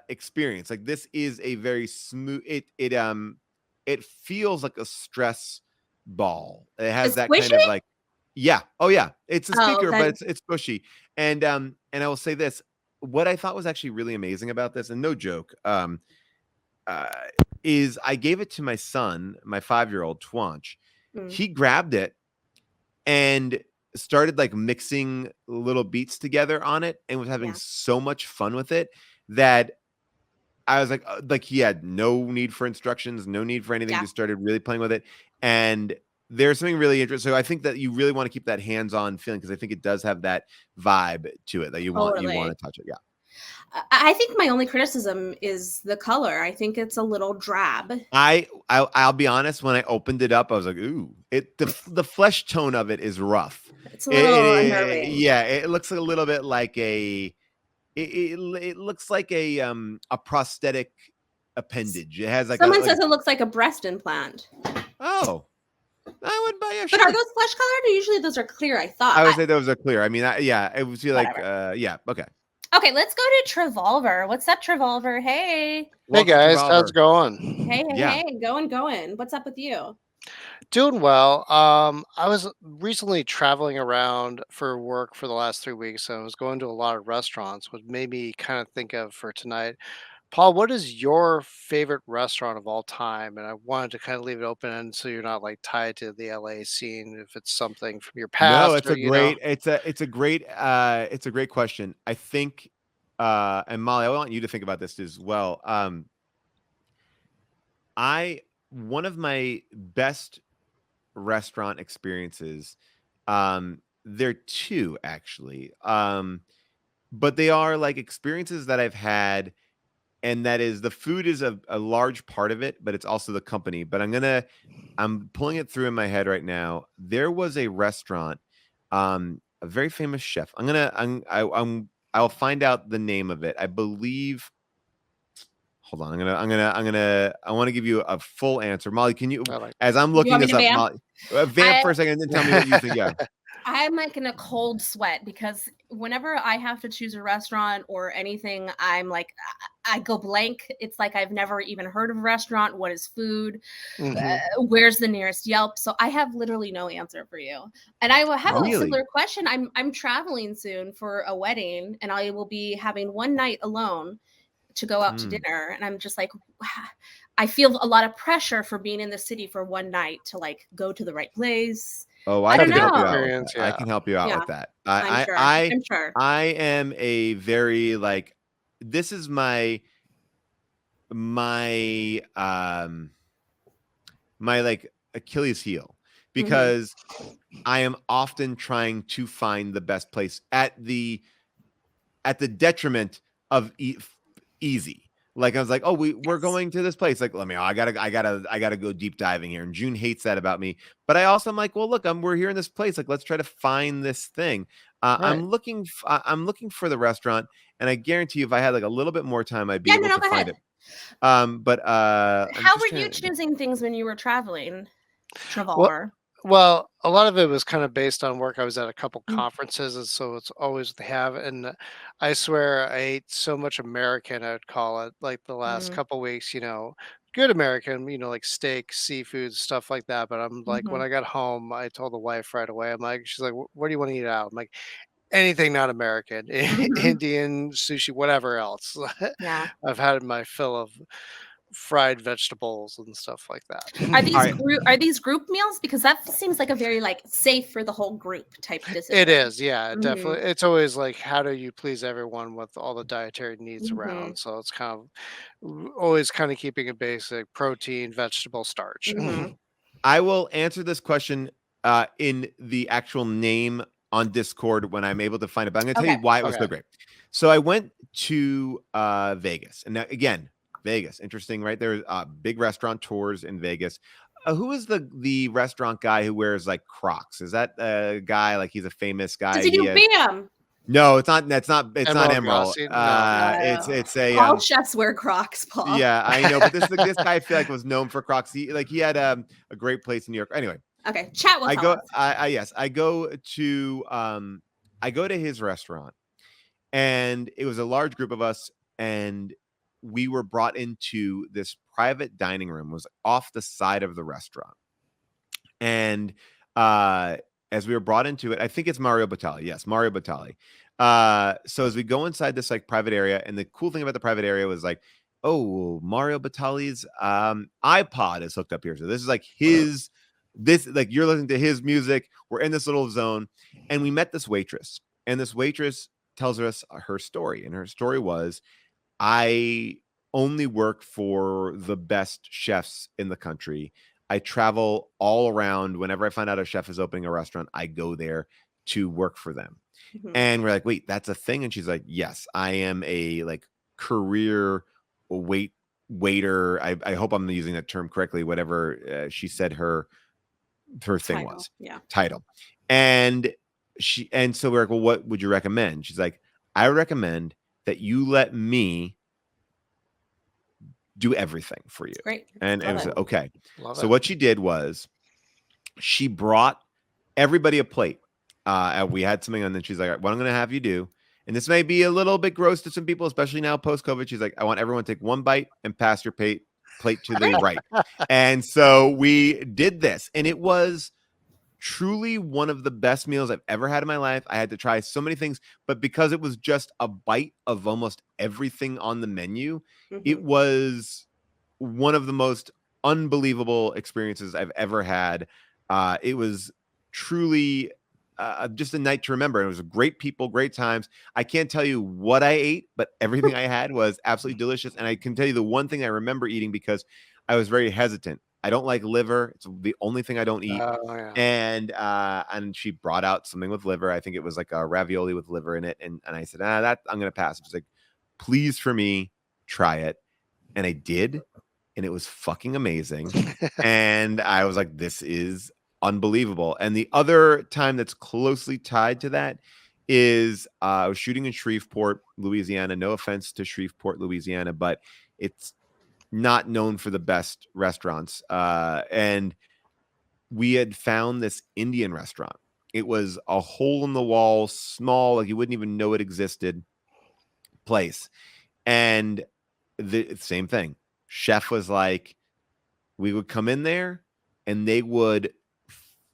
experience. Like, this is a very smooth. It feels like a stress ball. It has that kind of like. Yeah. Oh, yeah. It's a speaker, but it's pushy. And I will say this: what I thought was actually really amazing about this, and no joke, is I gave it to my son, my 5-year-old Twanch. He grabbed it and started like mixing little beats together on it, and was having so much fun with it that I was like he had no need for instructions, no need for anything. Just started really playing with it, and there's something really interesting. So I think that you really want to keep that hands-on feeling, because I think it does have that vibe to it that you want to touch it. Yeah. I think my only criticism is the color. I think it's a little drab. I'll be honest. When I opened it up, I was like, "Ooh!" The flesh tone of it is rough. It's a little unnerving. Yeah, it looks a little bit like a. It looks like a prosthetic appendage. It has like someone says it looks like a breast implant. Oh. I would buy a shirt. But are those flesh colored, or usually those are clear? I thought. I would say those are clear. I mean, it would feel like, okay. Okay, let's go to Travolver. What's up, Travolver? Hey. Hey guys, how's it going? Hey, going. What's up with you? Doing well. I was recently traveling around for work for the last 3 weeks, and I was going to a lot of restaurants, which made me kind of think of for tonight. Paul, what is your favorite restaurant of all time? And I wanted to kind of leave it open end so you're not like tied to the LA scene if it's something from your past. No, it's a great question. I think and Molly, I want you to think about this as well. One of my best restaurant experiences. They're two actually. But they are like experiences that I've had, and that is the food is a large part of it, but it's also the company. But I'm pulling it through in my head right now. There was a restaurant, a very famous chef. I'll find out the name of it. I believe. Hold on. I want to give you a full answer. Molly, can you, as I'm looking this up, Molly, vamp for a second and then tell me what you think. Yeah. I'm like in a cold sweat because whenever I have to choose a restaurant or anything, I'm like, I go blank. It's like I've never even heard of a restaurant. What is food? Where's the nearest Yelp? So I have literally no answer for you. And I will have a similar question. I'm traveling soon for a wedding, and I will be having one night alone to go out to dinner. And I'm just like, I feel a lot of pressure for being in the city for one night to like go to the right place. Oh, I can help you out. I can help you out with that. I'm sure. I am a very like, this is my like Achilles heel, because I am often trying to find the best place at the detriment of easy. Like I was like, oh, we're going to this place. Like, I gotta go deep diving here. And June hates that about me. But I also am like, well, look, we're here in this place. Like, let's try to find this thing. I'm looking for the restaurant, and I guarantee you, if I had like a little bit more time, I'd be able to find it. But how were you choosing things when you were traveling, Travolver? Well, a lot of it was kind of based on work. I was at a couple conferences, and so it's always what they have. And I swear I ate so much American, I would call it, like the last couple weeks, good American, like steak, seafood, stuff like that. But I'm like, when I got home, I told the wife right away, she's like, what do you want to eat out? I'm like, anything not American, Indian, sushi, whatever else. Yeah. I've had my fill of fried vegetables and stuff like that. Are these group meals? Because that seems like a very like safe for the whole group type decision. It is, yeah, definitely. It's always like, how do you please everyone with all the dietary needs around? So it's kind of always kind of keeping it basic: protein, vegetable, starch. I will answer this question in the actual name on Discord when I'm able to find it. But I'm going to tell you why it was so great. So I went to Vegas, and now, again, Vegas, interesting, right? There's big restaurateurs in Vegas. Who is the restaurant guy who wears like Crocs? Is that a guy, like he's a famous guy? Does he do BAM? No, it's not. It's not Emerald. It's a. All chefs wear Crocs, Paul. Yeah, I know, but this guy I feel like was known for Crocs. He had a great place in New York. Anyway. Okay, chat with us. I go to his restaurant, and it was a large group of us, and we were brought into this private dining room. It was off the side of the restaurant. And as we were brought into it, I think it's Mario Batali. Yes, Mario Batali. So as we go inside this like private area, and the cool thing about the private area was like, oh, Mario Batali's iPod is hooked up here. So this is like you're listening to his music. We're in this little zone. And we met this waitress. And this waitress tells us her story. And her story was, I only work for the best chefs in the country. I travel all around. Whenever I find out a chef is opening a restaurant, I go there to work for them. And we're like, wait, that's a thing? And she's like, yes, I am a like career waiter. I hope I'm using that term correctly. Whatever she said her thing was. Yeah. Title. And so we're like, well, what would you recommend? She's like, I recommend that you let me do everything for you. Great. And it was okay. So what she did was she brought everybody a plate. We had something, and then she's like, what I'm going to have you do, and this may be a little bit gross to some people, especially now post-COVID. She's like, I want everyone to take one bite and pass your plate to the right. And so we did this, and it was truly one of the best meals I've ever had in my life. I had to try so many things, but because it was just a bite of almost everything on the menu, it was one of the most unbelievable experiences I've ever had. It was truly just a night to remember. It was great people, great times. I can't tell you what I ate, but everything I had was absolutely delicious. And I can tell you the one thing I remember eating, because I was very hesitant. I don't like liver. It's the only thing I don't eat. Oh, yeah. And she brought out something with liver. I think it was like a ravioli with liver in it. And I said, that I'm going to pass. She's like, please for me, try it. And I did. And it was fucking amazing. And I was like, this is unbelievable. And the other time that's closely tied to that is I was shooting in Shreveport, Louisiana. No offense to Shreveport, Louisiana, but it's not known for the best restaurants. And we had found this Indian restaurant. It was a hole in the wall, small, like you wouldn't even know it existed place. And the same thing. Chef was like, we would come in there and they would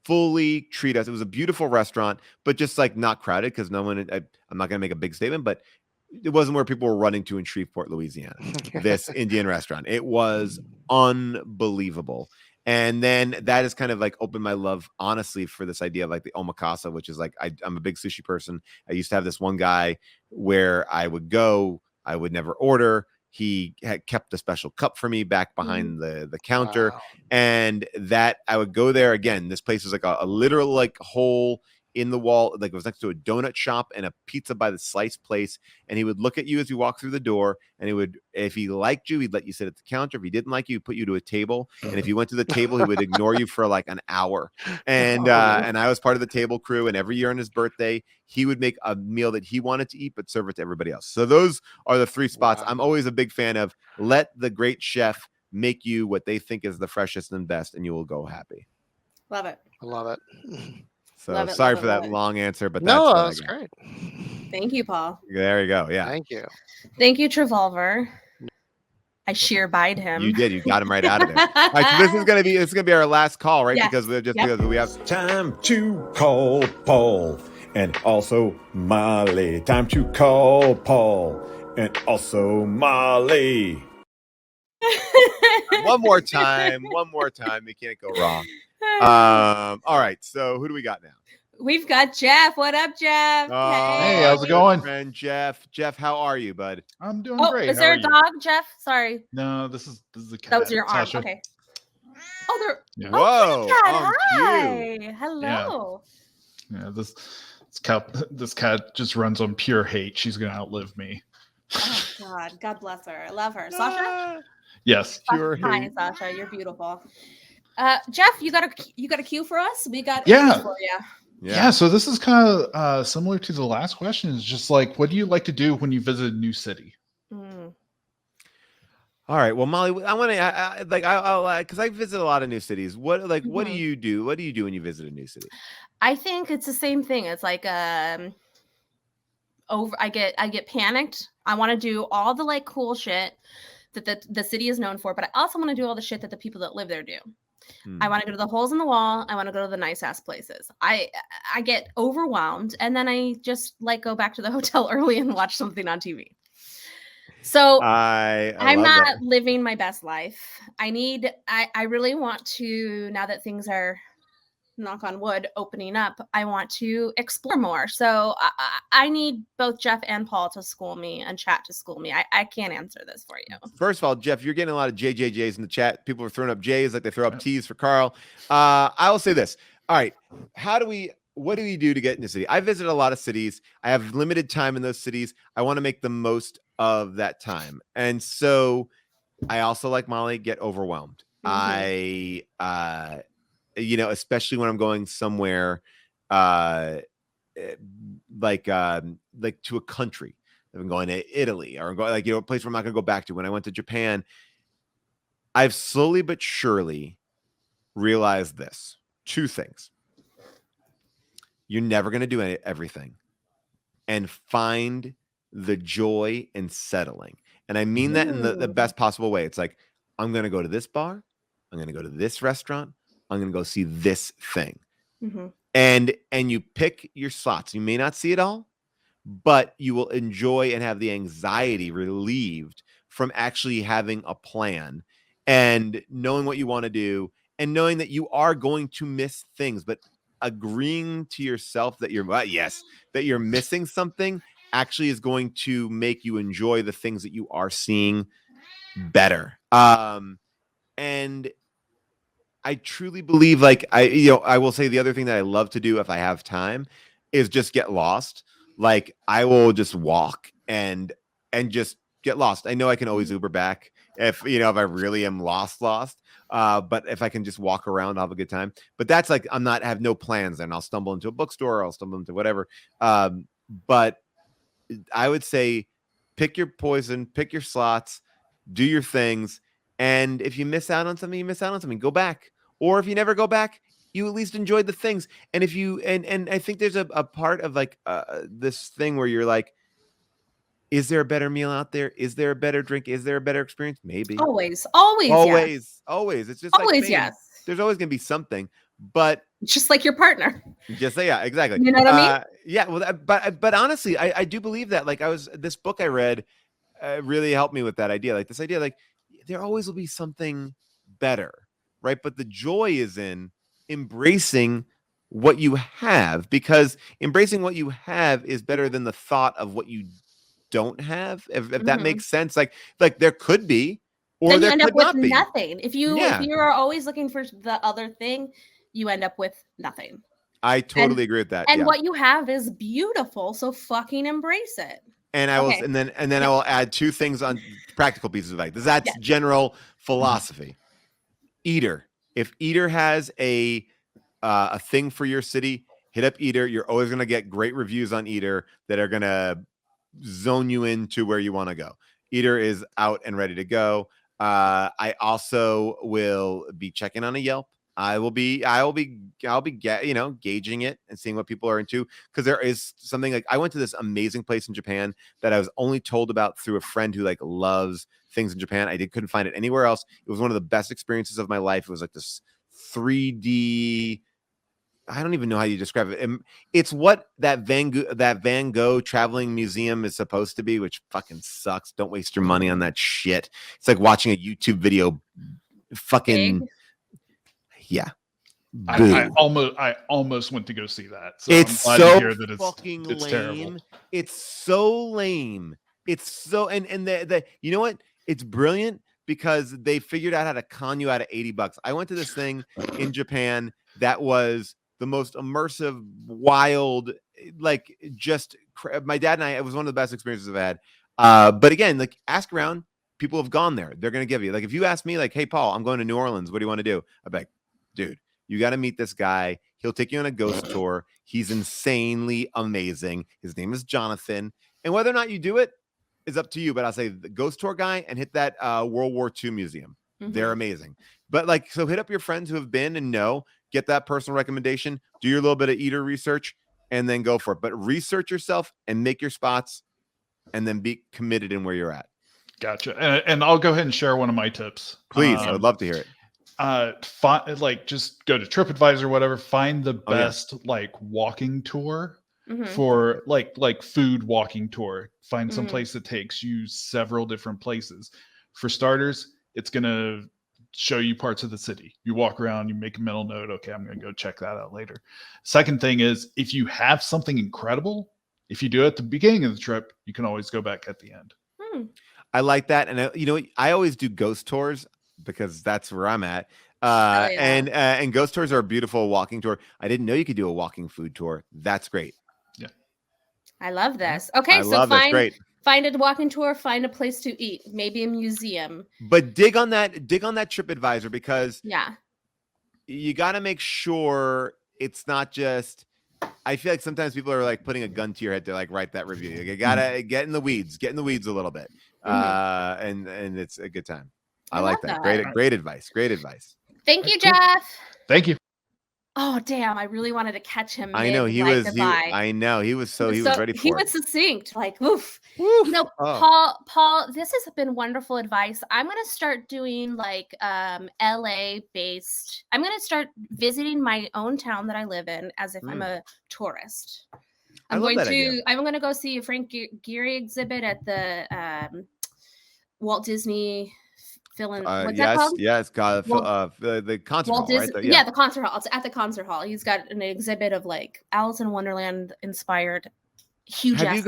fully treat us. It was a beautiful restaurant, but just like not crowded because no one, I'm not going to make a big statement, but it wasn't where people were running to in Shreveport, Louisiana, this Indian restaurant. It was unbelievable. And then that has kind of like opened my love, honestly, for this idea of like the omakase, which is like, I'm a big sushi person. I used to have this one guy where I would go, I would never order. He had kept a special cup for me back behind the counter. Wow. And that I would go there again. This place was like a literal like hole in the wall, like it was next to a donut shop and a pizza by the slice place. And he would look at you as you walk through the door, and he would, if he liked you, he'd let you sit at the counter. If he didn't like you, he'd put you to a table. And if you went to the table, he would ignore you for like an hour. And I was part of the table crew. And every year on his birthday, he would make a meal that he wanted to eat, but serve it to everybody else. So those are the three spots. Wow. I'm always a big fan of let the great chef make you what they think is the freshest and best, and you will go happy. Love it. I love it. So Love it, sorry love for it, that love it. long answer, but No, that's that's great. Thank you, Paul. There you go. Yeah, Thank you. Thank you, Travolver. I sheer buyed him. you did. You got him right out of there. All right, so this is gonna be our last call, right? Yes. Because Yep. because we have Time to call Paul and also Molly. Time to call Paul and also Molly. one more time. We can't go wrong. All right. So who do we got now? We've got Jeff. What up, Jeff? Hey, how's it going? Friend Jeff. Jeff, how are you, bud? I'm doing Oh, great. is How there are a you? dog, Jeff? Sorry. No, this is a cat. That was your arm. Sasha. Okay. Oh, there. Yeah. Whoa. Cat. Oh, Hi. cute. Hello. Yeah, this cat just runs on pure hate. She's gonna outlive me. Oh God. God bless her. I love her. Sasha. Yes. Pure Hi, hate. Sasha. You're beautiful. Jeff, you got a cue for us? We got Yeah. English for you. Yeah. So this is kind of similar to the last question. It's just like, what do you like to do when you visit a new city? Mm. All right. Well, Molly, I want to because I visit a lot of new cities. What do you do? What do you do when you visit a new city? I think it's the same thing. It's like I get panicked. I want to do all the like cool shit that the city is known for, but I also want to do all the shit that the people that live there do. I want to go to the holes in the wall. I want to go to the nice ass places. I get overwhelmed, and then I just like go back to the hotel early and watch something on TV. So I'm not living my best life. I really want to, now that things are, knock on wood, opening up, I want to explore more. So I need both Jeff and Paul to school me and chat to school me. I can't answer this for you. First of all, Jeff, you're getting a lot of JJJs in the chat. People are throwing up J's like they throw up T's for Carl. I will say this. All right. What do we do to get in the city? I visit a lot of cities. I have limited time in those cities. I want to make the most of that time. And so I also, like Molly, get overwhelmed. Especially when I'm going somewhere like to a country. I'm going to Italy or going a place where I'm not going to go back to. When I went to Japan, I've slowly but surely realized this. Two things. You're never going to do everything, and find the joy in settling. And I mean that in the best possible way. It's like, I'm going to go to this bar. I'm going to go to this restaurant. I'm going to go see this thing. Mm-hmm. And you pick your slots. You may not see it all, but you will enjoy and have the anxiety relieved from actually having a plan and knowing what you want to do and knowing that you are going to miss things, but agreeing to yourself that you're missing something actually is going to make you enjoy the things that you are seeing better. And I truly believe, like, I will say the other thing that I love to do if I have time is just get lost. Like, I will just walk and just get lost. I know I can always Uber back if I really am lost. But if I can just walk around, I'll have a good time. But that's like, I have no plans, and I'll stumble into a bookstore, I'll stumble into whatever. But I would say pick your poison, pick your slots, do your things. And if you miss out on something, you miss out on something. Go back. Or if you never go back, you at least enjoyed the things. And if you and I think there's a part of like this thing where you're like, is there a better meal out there? Is there a better drink? Is there a better experience? Maybe. Always, Always. It's just always, like, yes. There's always gonna be something, but just like your partner. Just yeah, exactly. You know what I mean? Yeah. Well, but honestly, I do believe that. Like, this book I read really helped me with that idea. Like, this idea, like, there always will be something better, right? But the joy is in embracing what you have, because embracing what you have is better than the thought of what you don't have. If that makes sense, like there could be, or then you there end could up with not be. nothing. If you are always looking for the other thing, you end up with nothing. I totally agree with that. And what you have is beautiful, so fucking embrace it. And I will, and then I will add 2 things on practical pieces of advice. That's general philosophy. Eater. If Eater has a thing for your city, hit up Eater. You're always going to get great reviews on Eater that are going to zone you into where you want to go. Eater is out and ready to go. I also will be checking on a Yelp. I'll be gauging it and seeing what people are into, because there is something, like, I went to this amazing place in Japan that I was only told about through a friend who like loves things in Japan. Couldn't find it anywhere else. It was one of the best experiences of my life. It was like this 3D, I don't even know how you describe it. It's what that Van Gogh traveling museum is supposed to be, which fucking sucks. Don't waste your money on that shit. It's like watching a YouTube video. Fucking Big. Yeah. I almost went to go see that. So it's I'm glad so to hear that fucking it's lame. terrible. It's so lame. It's so and the you know what? It's brilliant because they figured out how to con you out of $80. I went to this thing in Japan that was the most immersive, wild, like, just my dad and I, it was one of the best experiences I've had. But again, like, ask around. People have gone there. They're going to give you, like, if you ask me, like, hey, Paul, I'm going to New Orleans. What do you want to do? I'm like, dude, you got to meet this guy. He'll take you on a ghost tour. He's insanely amazing. His name is Jonathan. And whether or not you do it is up to you. But I'll say the ghost tour guy, and hit that World War II museum. They're amazing. But like, so hit up your friends who have been and know, get that personal recommendation, do your little bit of Eater research, and then go for it. But research yourself and make your spots, and then be committed in where you're at. Gotcha. And I'll go ahead and share one of my tips. Please. I would love to hear it. Like, just go to TripAdvisor or whatever, find the best like walking tour for like food walking tour. Find some place that takes you several different places. For starters, it's gonna show you parts of the city. You walk around, you make a mental note, okay, I'm gonna go check that out later. Second thing is, if you have something incredible, if you do it at the beginning of the trip, you can always go back at the end. I like that. And I always do ghost tours because that's where I'm at. And ghost tours are a beautiful walking tour. I didn't know you could do a walking food tour. That's great. Yeah. I love this. Okay, find a walking tour, find a place to eat, maybe a museum. But dig on that TripAdvisor, because you got to make sure it's not just, I feel like sometimes people are like putting a gun to your head to like write that review. You gotta get in the weeds a little bit. And it's a good time. I like that. Great advice. Thank you, Jeff. Thank you. Oh damn! I really wanted to catch him. I know he was. He was ready for it. He was succinct. Like, oof. Paul, this has been wonderful advice. I'm gonna start doing like LA based. I'm gonna start visiting my own town that I live in as if I'm a tourist. I'm going to go see a Frank Gehry exhibit at the Walt Disney. What's that called? Yeah, it's called the concert hall, right? Yeah, the concert hall. It's at the concert hall. He's got an exhibit of like Alice in Wonderland inspired huge. Have you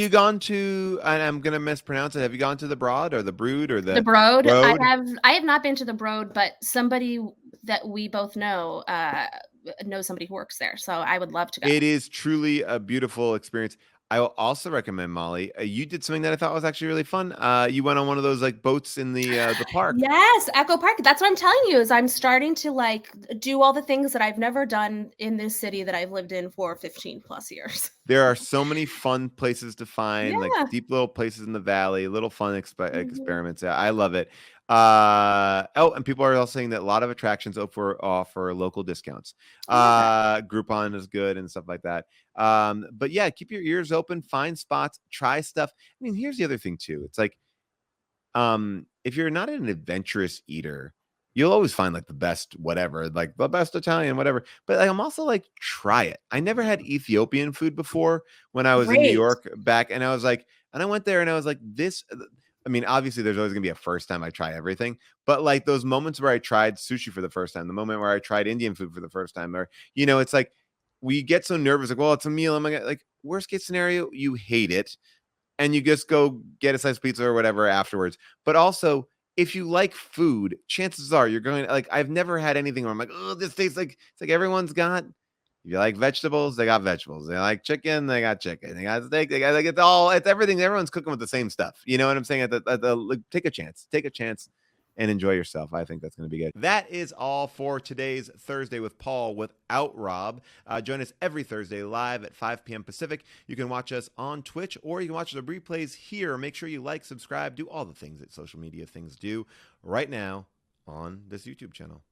gone to? And I'm gonna mispronounce it. Have you gone to the Broad or the Brood or the Broad? I have not been to the Broad, but somebody that we both know somebody who works there. So I would love to go. It is truly a beautiful experience. I will also recommend, Molly, you did something that I thought was actually really fun. You went on one of those like boats in the park. Yes, Echo Park. That's what I'm telling you is I'm starting to like do all the things that I've never done in this city that I've lived in for 15 plus years. There are so many fun places to find, like Yeah. deep little places in the valley, little fun Mhm. experiments. Yeah, I love it. And people are also saying that a lot of attractions offer local discounts. Yeah. Groupon is good and stuff like that. But yeah, keep your ears open, find spots, try stuff. I mean, here's the other thing too. It's like, if you're not an adventurous eater, you'll always find like the best whatever, like the best Italian whatever. But like, I'm also like, try it. I never had Ethiopian food before when I was in New Great. York back, and I was like, and I went there and I was like, this. I mean, obviously, there's always gonna be a first time I try everything, but like those moments where I tried sushi for the first time, the moment where I tried Indian food for the first time, or it's like we get so nervous, like, well, it's a meal. I'm like, worst case scenario, you hate it and you just go get a slice of pizza or whatever afterwards. But also, if you like food, chances are you're going like, I've never had anything where I'm like, oh, this tastes like, it's like everyone's got. If you like vegetables, they got vegetables. They like chicken, they got chicken. They got steak, they got like it's everything. Everyone's cooking with the same stuff. You know what I'm saying? Like, take a chance and enjoy yourself. I think that's going to be good. That is all for today's Thursday with Paul without Rob. Join us every Thursday live at 5 p.m. Pacific. You can watch us on Twitch or you can watch the replays here. Make sure you like, subscribe, do all the things that social media things do right now on this YouTube channel.